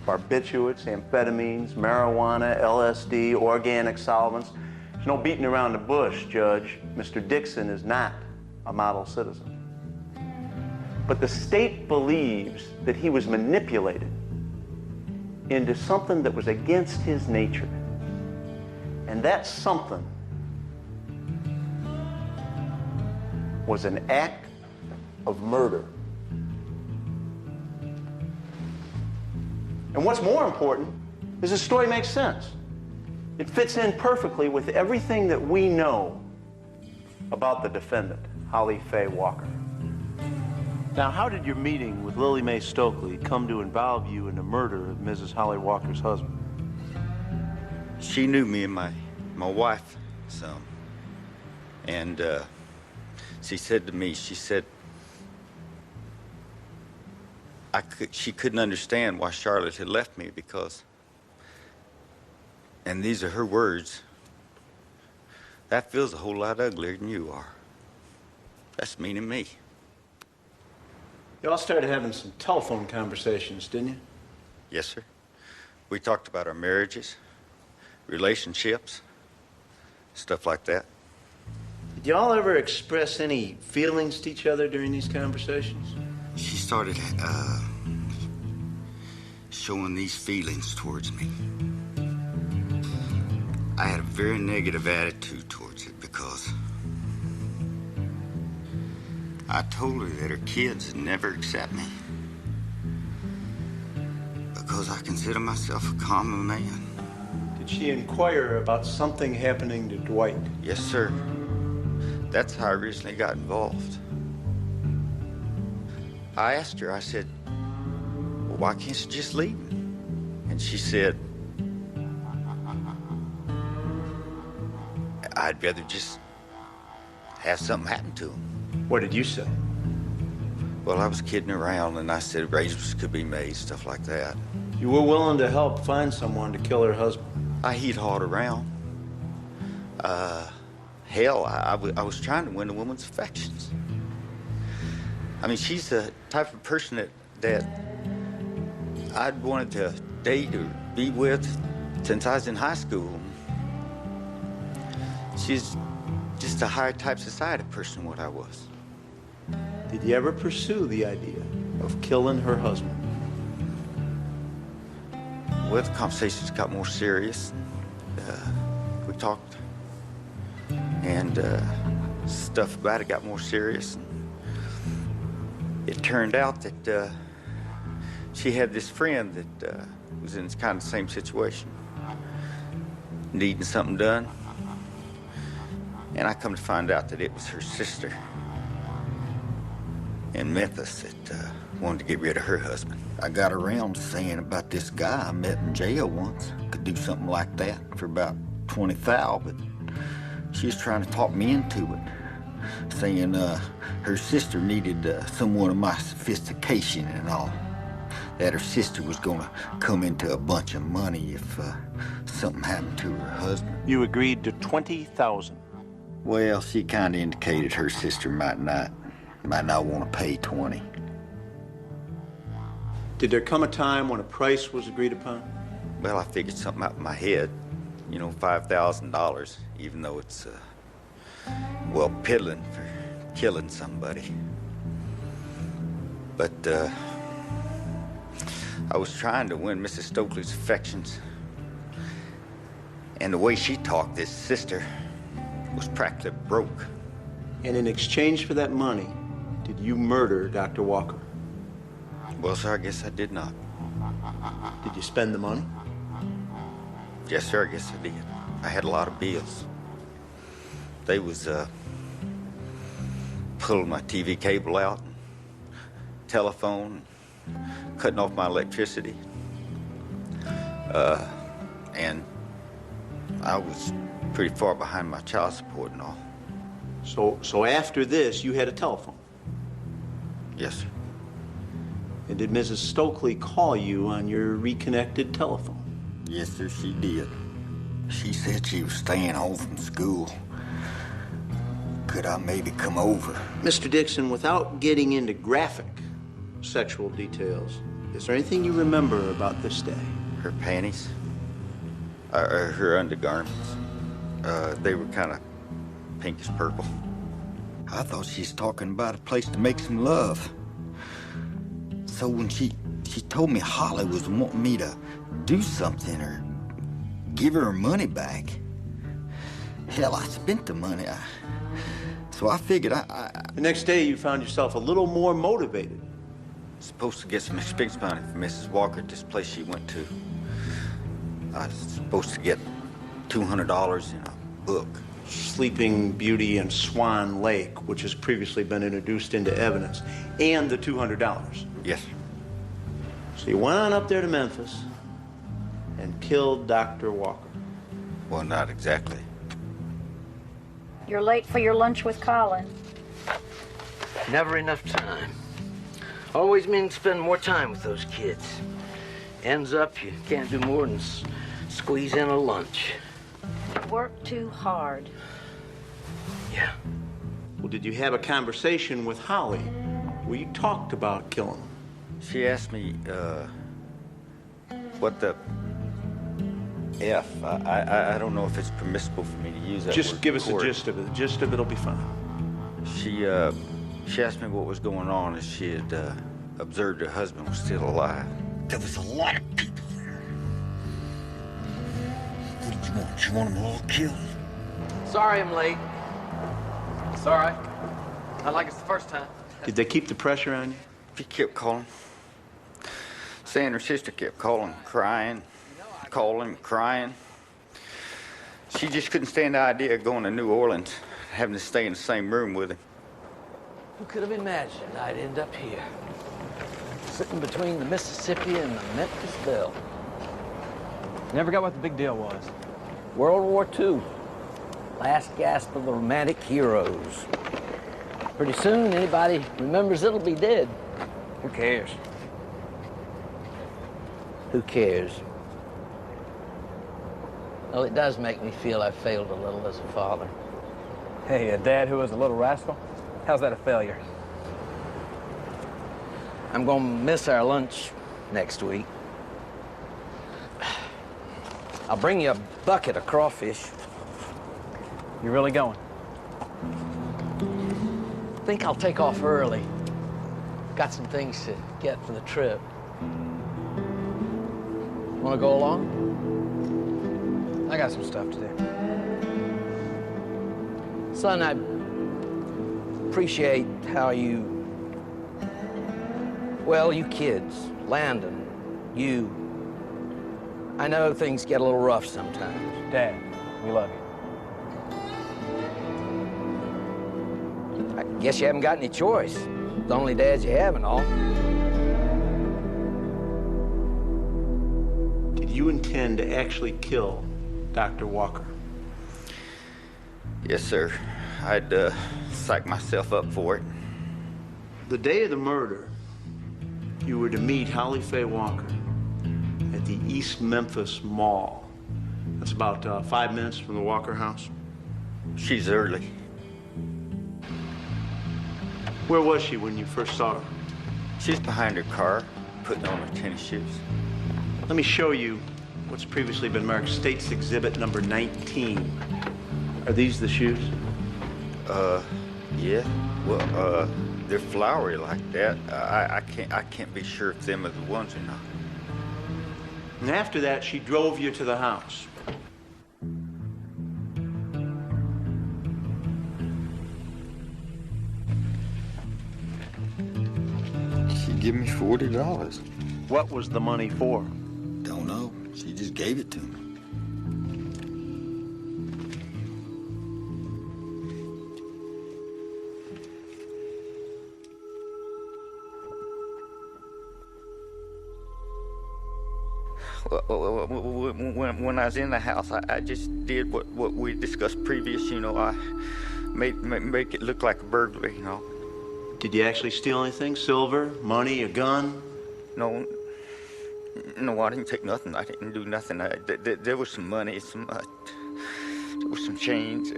barbiturates, amphetamines, marijuana, LSD, organic solvents. There's no beating around the bush, Judge. Mr. Dixon is not a model citizen. But the state believes that he was manipulated into something that was against his nature. And that something was an act of murder. And what's more important is the story makes sense. It fits in perfectly with everything that we know about the defendant, Holly Faye Walker. Now, how did your meeting with Lily Mae Stokely come to involve you in the murder of Mrs. Holly Walker's husband? She knew me and my wife some. And she said to me, she said, she couldn't understand why Charlotte had left me because, and these are her words, that feels a whole lot uglier than you are. That's meaning me. You all started having some telephone conversations, didn't you? Yes, sir. We talked about our marriages, relationships, stuff like that. Did y'all ever express any feelings to each other during these conversations? She started showing these feelings towards me. I had a very negative attitude towards it because I told her that her kids would never accept me because I consider myself a common man. Did she inquire about something happening to Dwight? Yes, sir. That's how I originally got involved. I asked her, I said, well, why can't you just leave him? And she said, I'd rather just have something happen to him. What did you say? Well, I was kidding around, and I said arrangements could be made, stuff like that. You were willing to help find someone to kill her husband? I he'd-hawed around. Hell, I was trying to win a woman's affections. I mean, she's the type of person that I'd wanted to date or be with since I was in high school. She's just a higher type society person than what I was. Did you ever pursue the idea of killing her husband? Well, the conversations got more serious. We talked, and stuff about it got more serious. It turned out that she had this friend that was in kind of the same situation, needing something done. And I come to find out that it was her sister in Memphis that wanted to get rid of her husband. I got around to saying about this guy I met in jail once. Could do something like that for about 20 thou, but she was trying to talk me into it, saying her sister needed someone of my sophistication and all. That her sister was gonna come into a bunch of money if something happened to her husband. You agreed to $20,000. Well, she kind of indicated her sister might not want to pay 20. Did there come a time when a price was agreed upon? Well, I figured something out in my head. You know, $5,000, even though it's, well, piddling for killing somebody. But, I was trying to win Mrs. Stokely's affections. And the way she talked, this sister was practically broke. And in exchange for that money, did you murder Dr. Walker? Well, sir, I guess I did not. Did you spend the money? Yes, sir, I guess I did. I had a lot of bills. They was, pulling my TV cable out, and telephone, cutting off my electricity. And I was pretty far behind my child support and all. So after this, you had a telephone? Yes, sir. And did Mrs. Stokely call you on your reconnected telephone? Yes, sir, she did. She said she was staying home from school. Could I maybe come over? Mr. Dixon, without getting into graphic sexual details, is there anything you remember about this day? Her panties, or her undergarments. They were kind of pinkish purple. I thought she was talking about a place to make some love. So when she told me Holly was wanting me to do something or give her money back, hell, I spent the money. So I figured The next day, you found yourself a little more motivated. Supposed to get some expense money from Mrs. Walker at this place she went to. I was supposed to get $200 in a book. Sleeping Beauty and Swan Lake, which has previously been introduced into evidence, and the $200. Yes, sir. So you went on up there to Memphis and killed Dr. Walker. Well, not exactly. You're late for your lunch with Colin. Never enough time. Always mean to spend more time with those kids. Ends up, you can't do more than squeeze in a lunch. You work too hard. Yeah. Well, did you have a conversation with Holly Well, you talked about killing him. She asked me, what the F. I don't know if it's permissible for me to use that Just word give in us the court. gist of it. The gist of it'll be fine. She asked me what was going on, as she had observed her husband was still alive. There was a lot of people there. What did you want? You want them all killed? Sorry I'm late. Sorry. Not like it's the first time. Did they keep the pressure on you? She kept calling. Saying her sister kept calling, crying, calling, crying. She just couldn't stand the idea of going to New Orleans, having to stay in the same room with him. Who could have imagined I'd end up here? Sitting between the Mississippi and the Memphis Belle. Never got what the big deal was. World War II. Last gasp of the romantic heroes. Pretty soon, anybody remembers it'll be dead. Who cares? Who cares? Well, it does make me feel I failed a little as a father. Hey, a dad who was a little rascal? How's that a failure? I'm gonna miss our lunch next week. I'll bring you a bucket of crawfish. You really going? I think I'll take off early. Got some things to get for the trip. Want to go along? I got some stuff to do. Son, I appreciate how you kids, Landon, you. I know things get a little rough sometimes. Dad, we love you. I guess you haven't got any choice. The only dads you have and all. Did you intend to actually kill Dr. Walker? Yes, sir. I'd psyched myself up for it. The day of the murder, you were to meet Holly Faye Walker at the East Memphis Mall. That's about 5 minutes from the Walker house. She's early. Where was she when you first saw her? She's behind her car, putting on her tennis shoes. Let me show you what's previously been marked State's Exhibit number 19. Are these the shoes? Yeah. Well, they're flowery like that. I can't be sure if them are the ones or not. And after that, she drove you to the house. She gave me $40. What was the money for? Don't know. She just gave it to me. When I was in the house, I just did what we discussed previous. You know, I make it look like a burglary. You know. Did you actually steal anything? Silver, money, a gun? No, I didn't take nothing. I didn't do nothing. There was some money, there was some chains,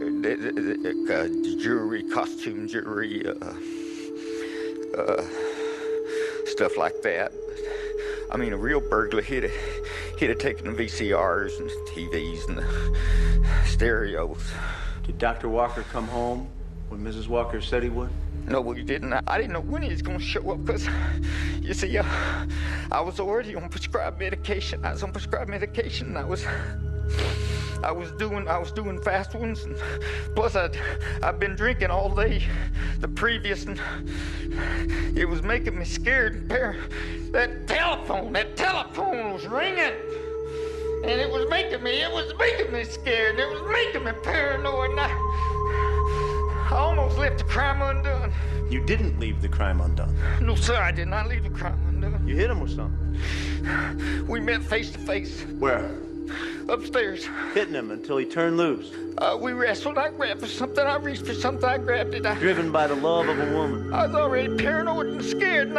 jewelry, costume jewelry, stuff like that. I mean, a real burglar, he'd have taken the VCRs and the TVs and the stereos. Did Dr. Walker come home when Mrs. Walker said he would? No, he didn't. I didn't know when he was going to show up because, you see, I was already on prescribed medication. I was on prescribed medication, and I was doing fast ones, and plus I've been drinking all day the previous, and it was making me scared and paranoid. That telephone was ringing, and it was making me scared, and it was making me paranoid, and I almost left the crime undone. You didn't leave the crime undone? No, sir, I did not leave the crime undone. You hit him with something? We met face to face. Where? Upstairs. Hitting him until he turned loose? We wrestled. I grabbed for something. I reached for something. I grabbed it. Driven by the love of a woman? I was already paranoid and scared, and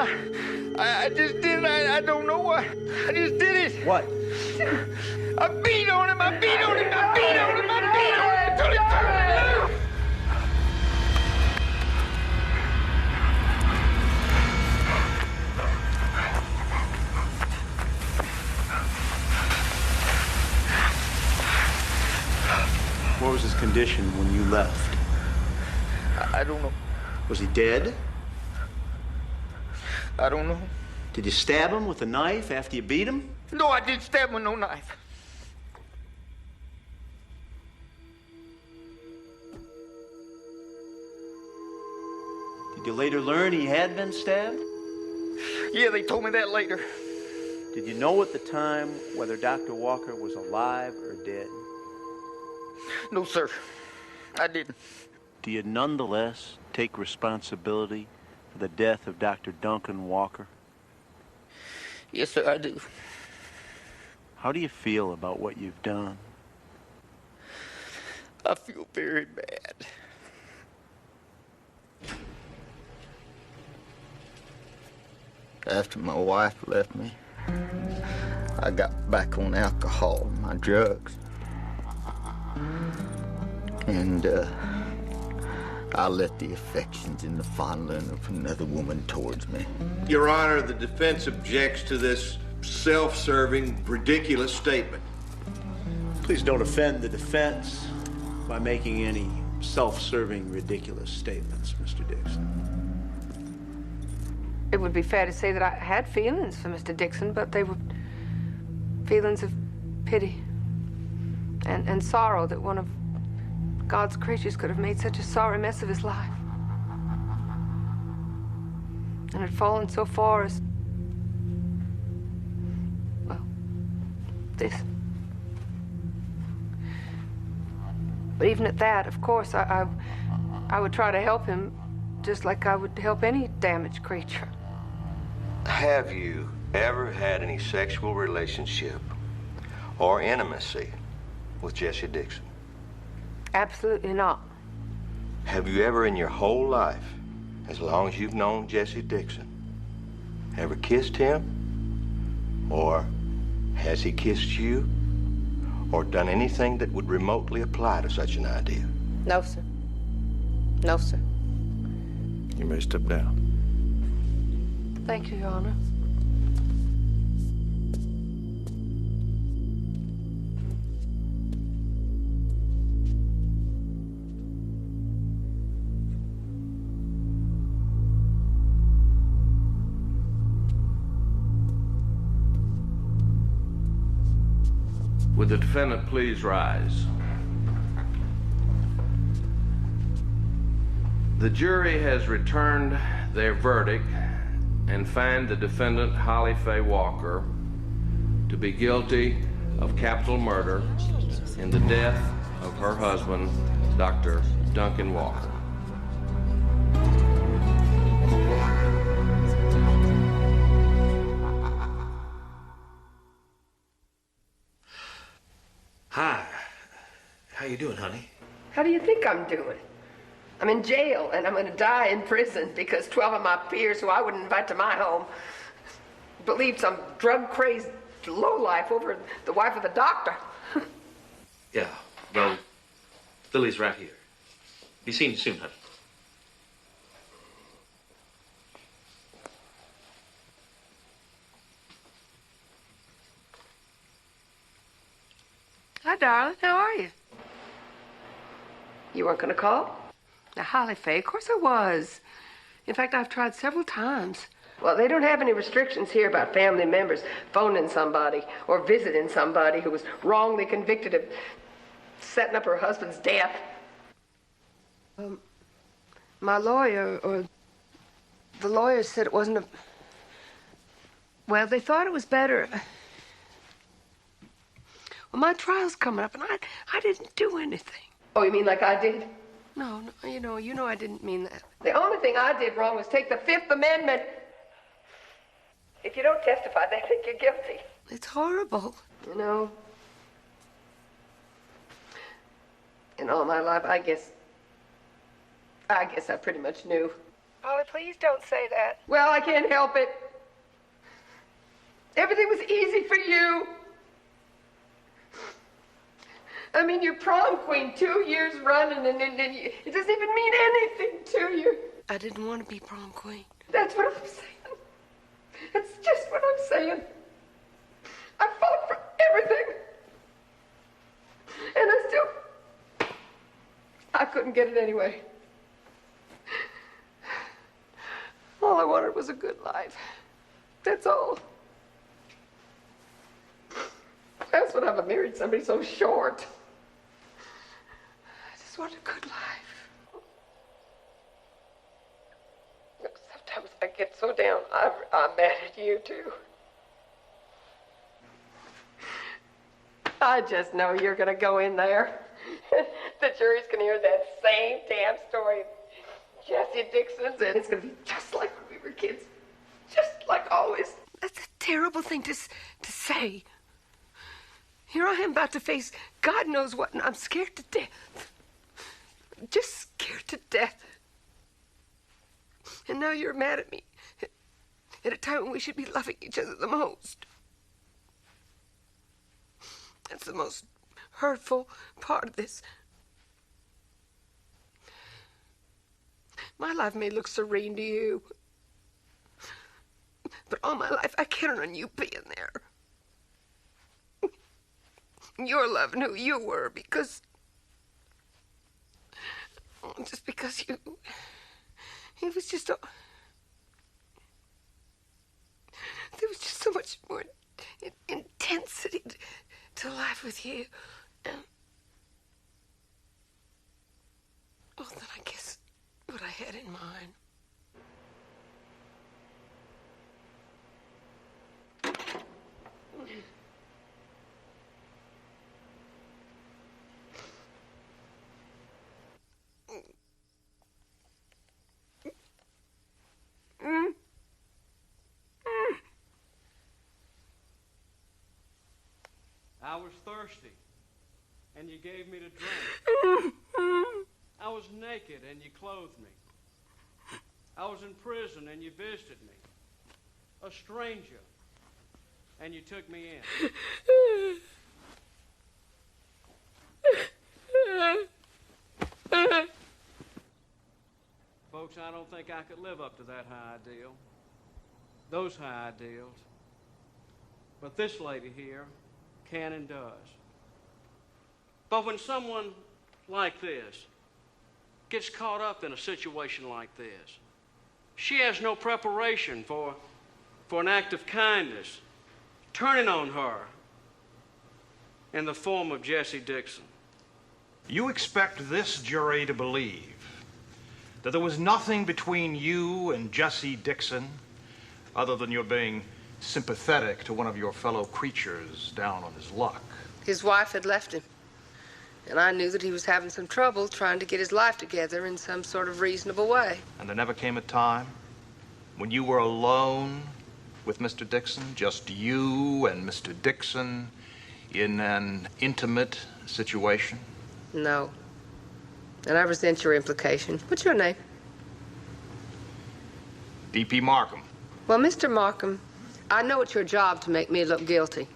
I just did it. I don't know why. I just did it. What? I beat on him. I beat on him until he turned loose. his condition when you left? I don't know. Was he dead? I don't know. Did you stab him with a knife after you beat him? No, I didn't stab him with no knife. Did you later learn he had been stabbed? Yeah, they told me that later. Did you know at the time whether Dr. Walker was alive or dead? No, sir. I didn't. Do you nonetheless take responsibility for the death of Dr. Duncan Walker? Yes, sir, I do. How do you feel about what you've done? I feel very bad. After my wife left me, I got back on alcohol and my drugs. And, I let the affections and the fondling of another woman towards me. Your Honor, the defense objects to this self-serving, ridiculous statement. Please don't offend the defense by making any self-serving, ridiculous statements, Mr. Dixon. It would be fair to say that I had feelings for Mr. Dixon, but they were feelings of pity and sorrow that one of God's creatures could have made such a sorry mess of his life. And had fallen so far as, well, this. But even at that, of course, I would try to help him just like I would help any damaged creature. Have you ever had any sexual relationship or intimacy with Jesse Dixon? Absolutely not. Have you ever in your whole life, as long as you've known Jesse Dixon, ever kissed him? Or has he kissed you? Or done anything that would remotely apply to such an idea? No, sir. No, sir. You may step down. Thank you, Your Honor. Would the defendant please rise? The jury has returned their verdict and find the defendant, Holly Faye Walker, to be guilty of capital murder in the death of her husband, Dr. Duncan Walker. Hi. How you doing, honey? How do you think I'm doing? I'm in jail, and I'm going to die in prison because 12 of my peers who I wouldn't invite to my home believed some drug-crazed lowlife over the wife of the doctor. Yeah, well, Lily's right here. Be seeing you soon, honey. Hi, darling. How are you? You weren't going to call? Now, Holly Faye, of course I was. In fact, I've tried several times. Well, they don't have any restrictions here about family members phoning somebody or visiting somebody who was wrongly convicted of setting up her husband's death. My lawyer, or the lawyer said it wasn't a... Well, they thought it was better. Well, my trial's coming up, and I didn't do anything. Oh, you mean like I did? No, you know I didn't mean that. The only thing I did wrong was take the Fifth Amendment. If you don't testify, they think you're guilty. It's horrible. You know, in all my life, I guess I pretty much knew. Polly, please don't say that. Well, I can't help it. Everything was easy for you. I mean, you're prom queen 2 years running, and it doesn't even mean anything to you. I didn't want to be prom queen. That's what I'm saying. That's just what I'm saying. I fought for everything. And I still I couldn't get it anyway. All I wanted was a good life. That's all. That's what I've married somebody so short. I just want a good life. Sometimes I get so down, I'm mad at you, too. I just know you're gonna go in there. The jury's gonna hear that same damn story. Jesse Dixon's, and it's gonna be just like when we were kids. Just like always. That's a terrible thing to say. Here I am about to face God knows what, and I'm scared to death. Just scared to death. And now you're mad at me at a time when we should be loving each other the most. That's the most hurtful part of this. My life may look serene to you, but all my life I count on you being there. Your love knew who you were because you. It was just there was just so much more intensity to life with you. Than I guess what I had in mind. I was thirsty, and you gave me to drink. I was naked, and you clothed me. I was in prison, and you visited me. A stranger, and you took me in. Folks, I don't think I could live up to that high ideal. Those high ideals. But this lady here can and does. But when someone like this gets caught up in a situation like this, she has no preparation for an act of kindness turning on her in the form of Jesse Dixon. You expect this jury to believe that there was nothing between you and Jesse Dixon other than your being sympathetic to one of your fellow creatures down on his luck. His wife had left him, and I knew that he was having some trouble trying to get his life together in some sort of reasonable way. And there never came a time when you were alone with Mr. Dixon, just you and Mr. Dixon in an intimate situation? No. And I resent your implication. What's your name? D.P. Markham. Well, Mr. Markham, I know it's your job to make me look guilty.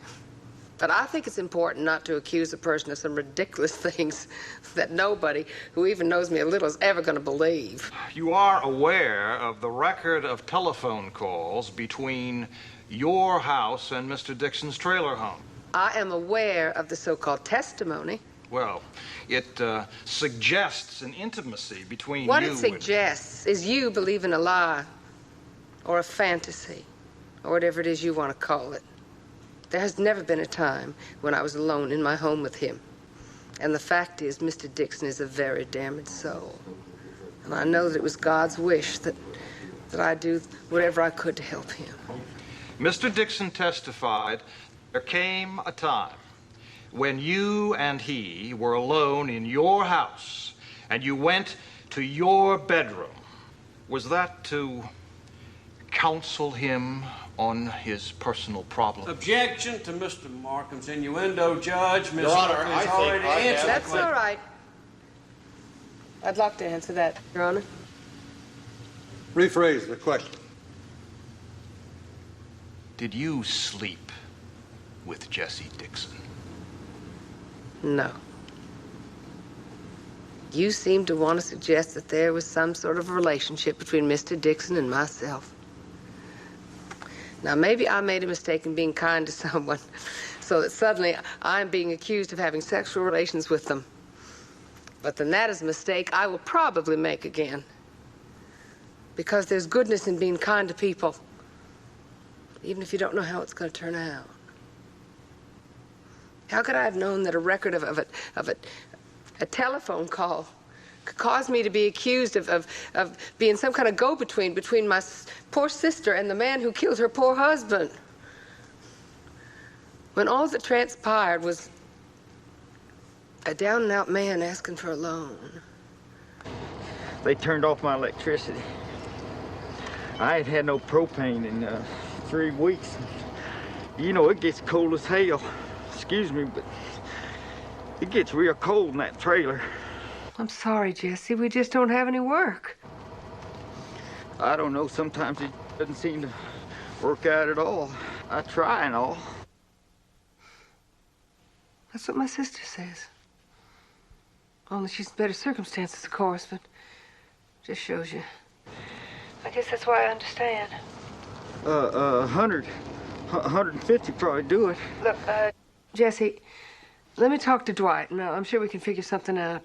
But I think it's important not to accuse a person of some ridiculous things that nobody who even knows me a little is ever going to believe. You are aware of the record of telephone calls between your house and Mr. Dixon's trailer home. I am aware of the so-called testimony. Well, it suggests an intimacy between what you it suggests is you believe in a lie or a fantasy or whatever it is you want to call it. There has never been a time when I was alone in my home with him. And the fact is, Mr. Dixon is a very damaged soul. And I know that it was God's wish that I'd do whatever I could to help him. Mr. Dixon testified there came a time when you and he were alone in your house and you went to your bedroom. Was that to counsel him on his personal problem? Objection to Mr. Markham's innuendo, Judge. Ms. Your Honor, I think already I answered That's the all right. I'd like to answer that, Your Honor. Rephrase the question. Did you sleep with Jesse Dixon? No. You seem to want to suggest that there was some sort of relationship between Mr. Dixon and myself. Now, maybe I made a mistake in being kind to someone, so that suddenly I'm being accused of having sexual relations with them. But then that is a mistake I will probably make again. Because there's goodness in being kind to people, even if you don't know how it's going to turn out. How could I have known that a record of a telephone call could cause me to be accused of being some kind of go-between between my poor sister and the man who killed her poor husband? When all that transpired was a down-and-out man asking for a loan. They turned off my electricity. I ain't had no propane in 3 weeks. You know, it gets cold as hell. Excuse me, but it gets real cold in that trailer. I'm sorry, Jesse. We just don't have any work. I don't know. Sometimes it doesn't seem to work out at all. I try and all. That's what my sister says. Only she's in better circumstances, of course, but just shows you. I guess that's why I understand. 150 probably do it. Look, Jesse, let me talk to Dwight. No, I'm sure we can figure something out.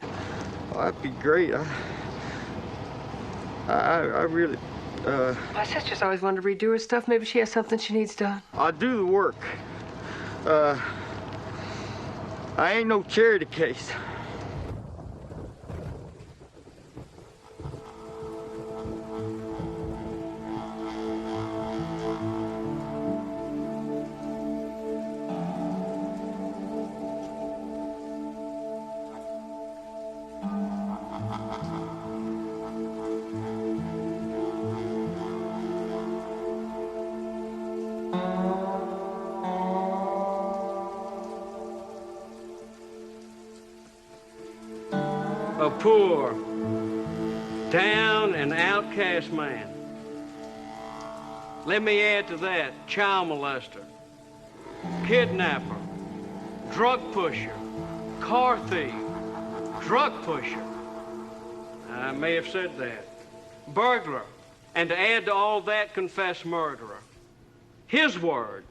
Oh, that'd be great. I really, My sister's always wanted to redo her stuff. Maybe she has something she needs done. I'll do the work. I ain't no charity case. A poor, down and outcast man. Let me add to that, child molester, kidnapper, drug pusher, car thief, drug pusher. I may have said that. Burglar, and to add to all that, confessed murderer. His word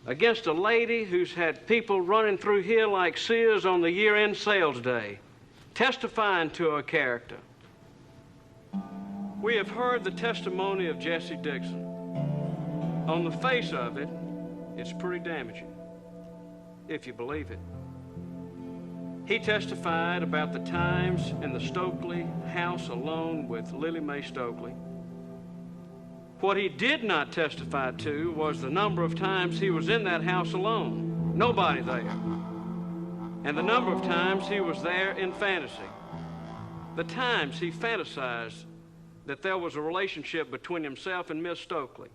against a lady who's had people running through here like Sears on the year-end sales day, testifying to her character. We have heard the testimony of Jesse Dixon. On the face of it, it's pretty damaging, if you believe it. He testified about the times in the Stokely house alone with Lily Mae Stokely. What he did not testify to was the number of times he was in that house alone, nobody there, and the number of times he was there in fantasy. The times he fantasized that there was a relationship between himself and Miss Stokely.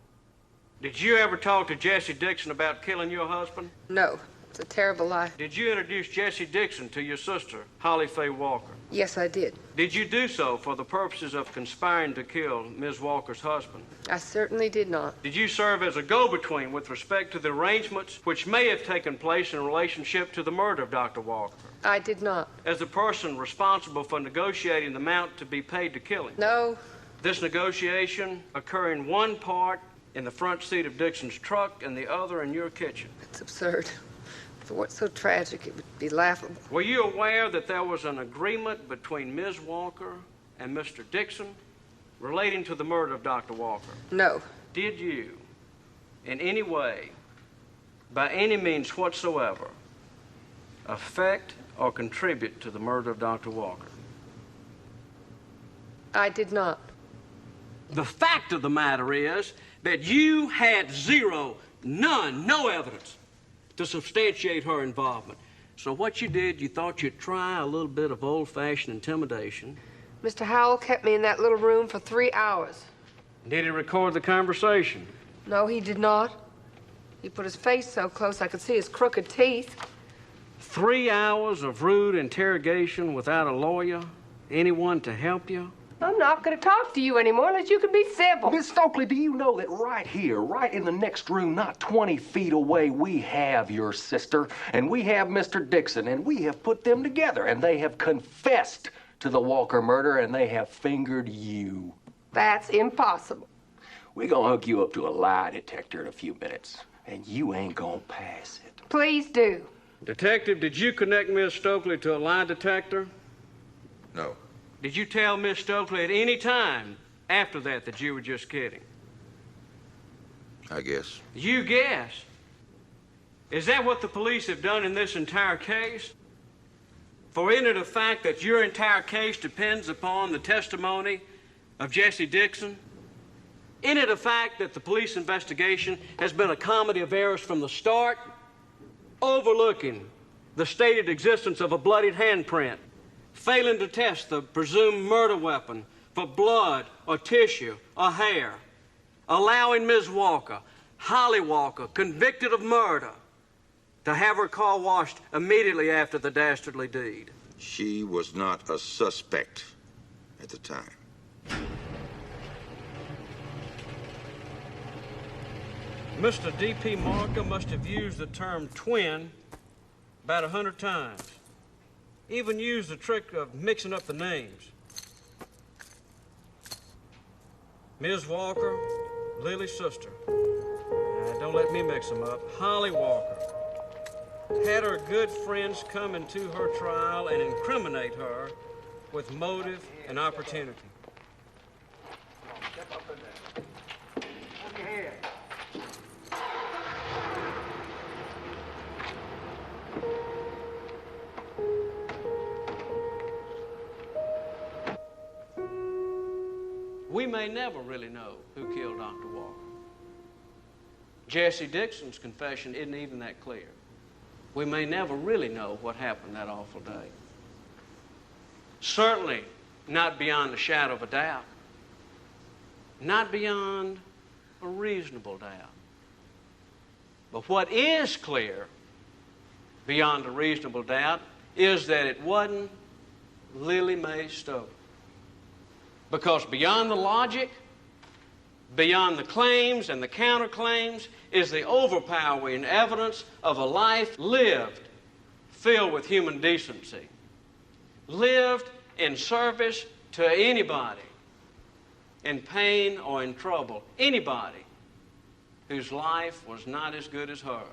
Did you ever talk to Jesse Dixon about killing your husband? No, it's a terrible lie. Did you introduce Jesse Dixon to your sister, Holly Faye Walker? Yes, I did. Did you do so for the purposes of conspiring to kill Ms. Walker's husband? I certainly did not. Did you serve as a go-between with respect to the arrangements which may have taken place in relationship to the murder of Dr. Walker? I did not. As the person responsible for negotiating the amount to be paid to kill him? No. This negotiation occurring one part in the front seat of Dixon's truck and the other in your kitchen? It's absurd. For what's so tragic, it would be laughable. Were you aware that there was an agreement between Ms. Walker and Mr. Dixon relating to the murder of Dr. Walker? No. Did you, in any way, by any means whatsoever, affect or contribute to the murder of Dr. Walker? I did not. The fact of the matter is that you had no evidence to substantiate her involvement. So what you did, you thought you'd try a little bit of old-fashioned intimidation. Mr. Howell kept me in that little room for 3 hours. Did he record the conversation? No, he did not. He put his face so close I could see his crooked teeth. 3 hours of rude interrogation without a lawyer? Anyone to help you? I'm not going to talk to you anymore unless you can be civil. Miss Stokely, do you know that right here, right in the next room, not 20 feet away, we have your sister, and we have Mr. Dixon, and we have put them together, and they have confessed to the Walker murder, and they have fingered you. That's impossible. We're going to hook you up to a lie detector in a few minutes, and you ain't going to pass it. Please do. Detective, did you connect Miss Stokely to a lie detector? No. Did you tell Miss Stokely at any time after that you were just kidding? I guess. You guess? Is that what the police have done in this entire case? For isn't it a fact that your entire case depends upon the testimony of Jesse Dixon? Isn't it a fact that the police investigation has been a comedy of errors from the start, overlooking the stated existence of a bloodied handprint, failing to test the presumed murder weapon for blood or tissue or hair, allowing Ms. Walker, Holly Walker, convicted of murder, to have her car washed immediately after the dastardly deed? She was not a suspect at the time. Mr. D.P. Marker must have used the term twin about 100 times. Even used the trick of mixing up the names. Ms. Walker, Lily's sister. Don't let me mix them up. Holly Walker. Had her good friends come into her trial and incriminate her with motive and opportunity. Step up in there. Hold your head. We may never really know who killed Dr. Walker. Jesse Dixon's confession isn't even that clear. We may never really know what happened that awful day. Certainly not beyond a shadow of a doubt. Not beyond a reasonable doubt. But what is clear beyond a reasonable doubt is that it wasn't Lily Mae Stokely. Because beyond the logic, beyond the claims and the counterclaims, is the overpowering evidence of a life lived filled with human decency, lived in service to anybody in pain or in trouble, anybody whose life was not as good as hers.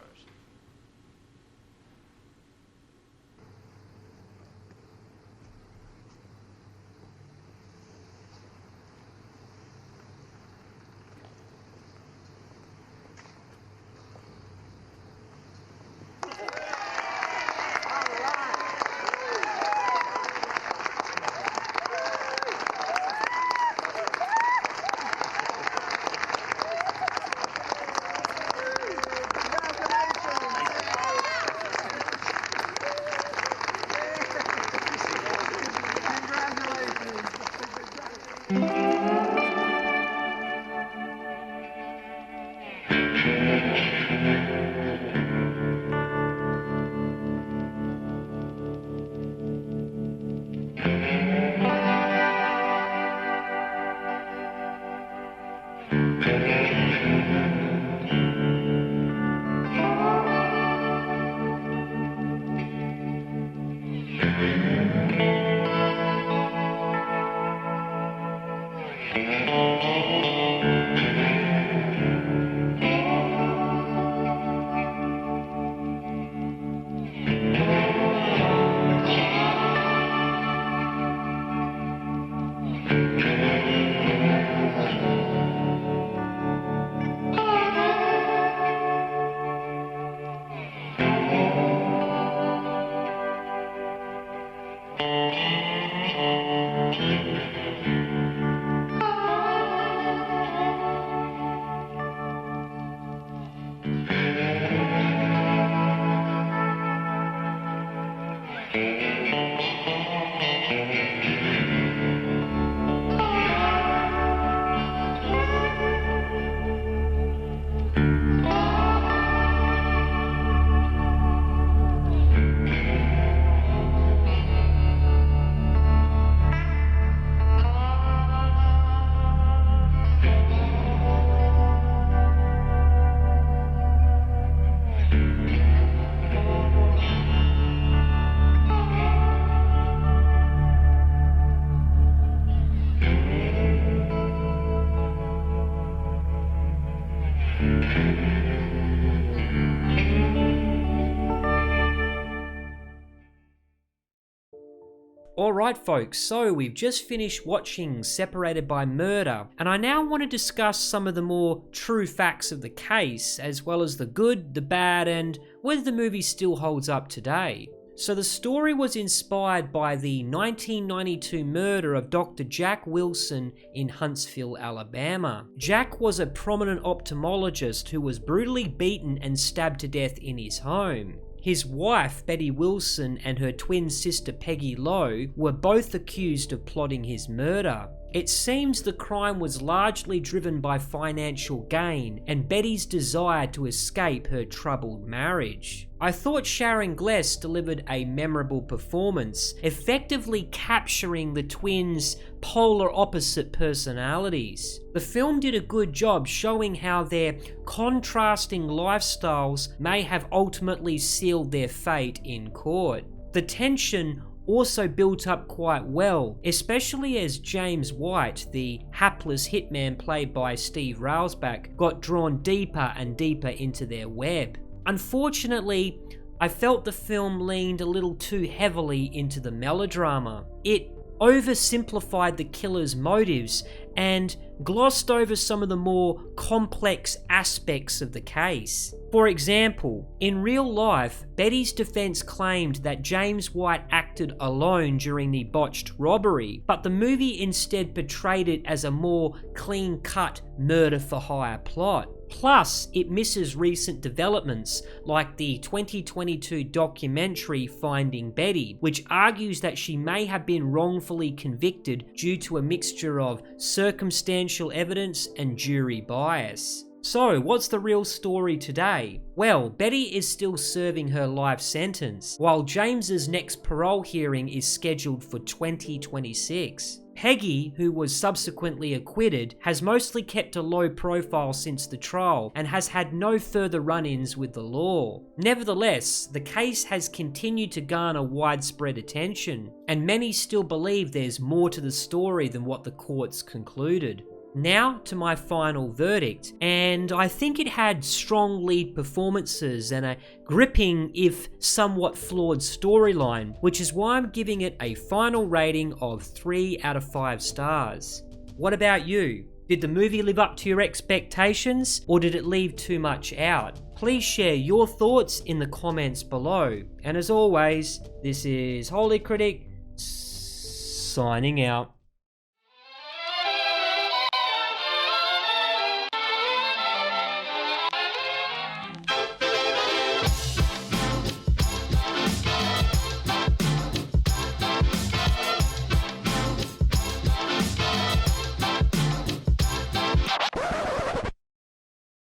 Alright folks, so we've just finished watching Separated by Murder, and I now want to discuss some of the more true facts of the case, as well as the good, the bad, and whether the movie still holds up today. So the story was inspired by the 1992 murder of Dr. Jack Wilson in Huntsville, Alabama. Jack was a prominent ophthalmologist who was brutally beaten and stabbed to death in his home. His wife, Betty Wilson, and her twin sister, Peggy Lowe, were both accused of plotting his murder. It seems the crime was largely driven by financial gain and Betty's desire to escape her troubled marriage. I thought Sharon Gless delivered a memorable performance, effectively capturing the twins' polar opposite personalities. The film did a good job showing how their contrasting lifestyles may have ultimately sealed their fate in court. The tension also built up quite well, especially as James White, the hapless hitman played by Steve Railsback, got drawn deeper and deeper into their web. Unfortunately, I felt the film leaned a little too heavily into the melodrama. It oversimplified the killer's motives and glossed over some of the more complex aspects of the case. For example, in real life, Betty's defense claimed that James White acted alone during the botched robbery, but the movie instead portrayed it as a more clean-cut murder-for-hire plot. Plus, it misses recent developments like the 2022 documentary Finding Betty, which argues that she may have been wrongfully convicted due to a mixture of circumstantial evidence and jury bias. So, what's the real story today? Well, Betty is still serving her life sentence, while James's next parole hearing is scheduled for 2026. Peggy, who was subsequently acquitted, has mostly kept a low profile since the trial and has had no further run-ins with the law. Nevertheless, the case has continued to garner widespread attention, and many still believe there's more to the story than what the courts concluded. Now to my final verdict, and I think it had strong lead performances and a gripping, if somewhat flawed storyline, which is why I'm giving it a final rating of 3 out of 5 stars. What about you? Did the movie live up to your expectations, or did it leave too much out? Please share your thoughts in the comments below. And as always, this is Holy Critic, signing out.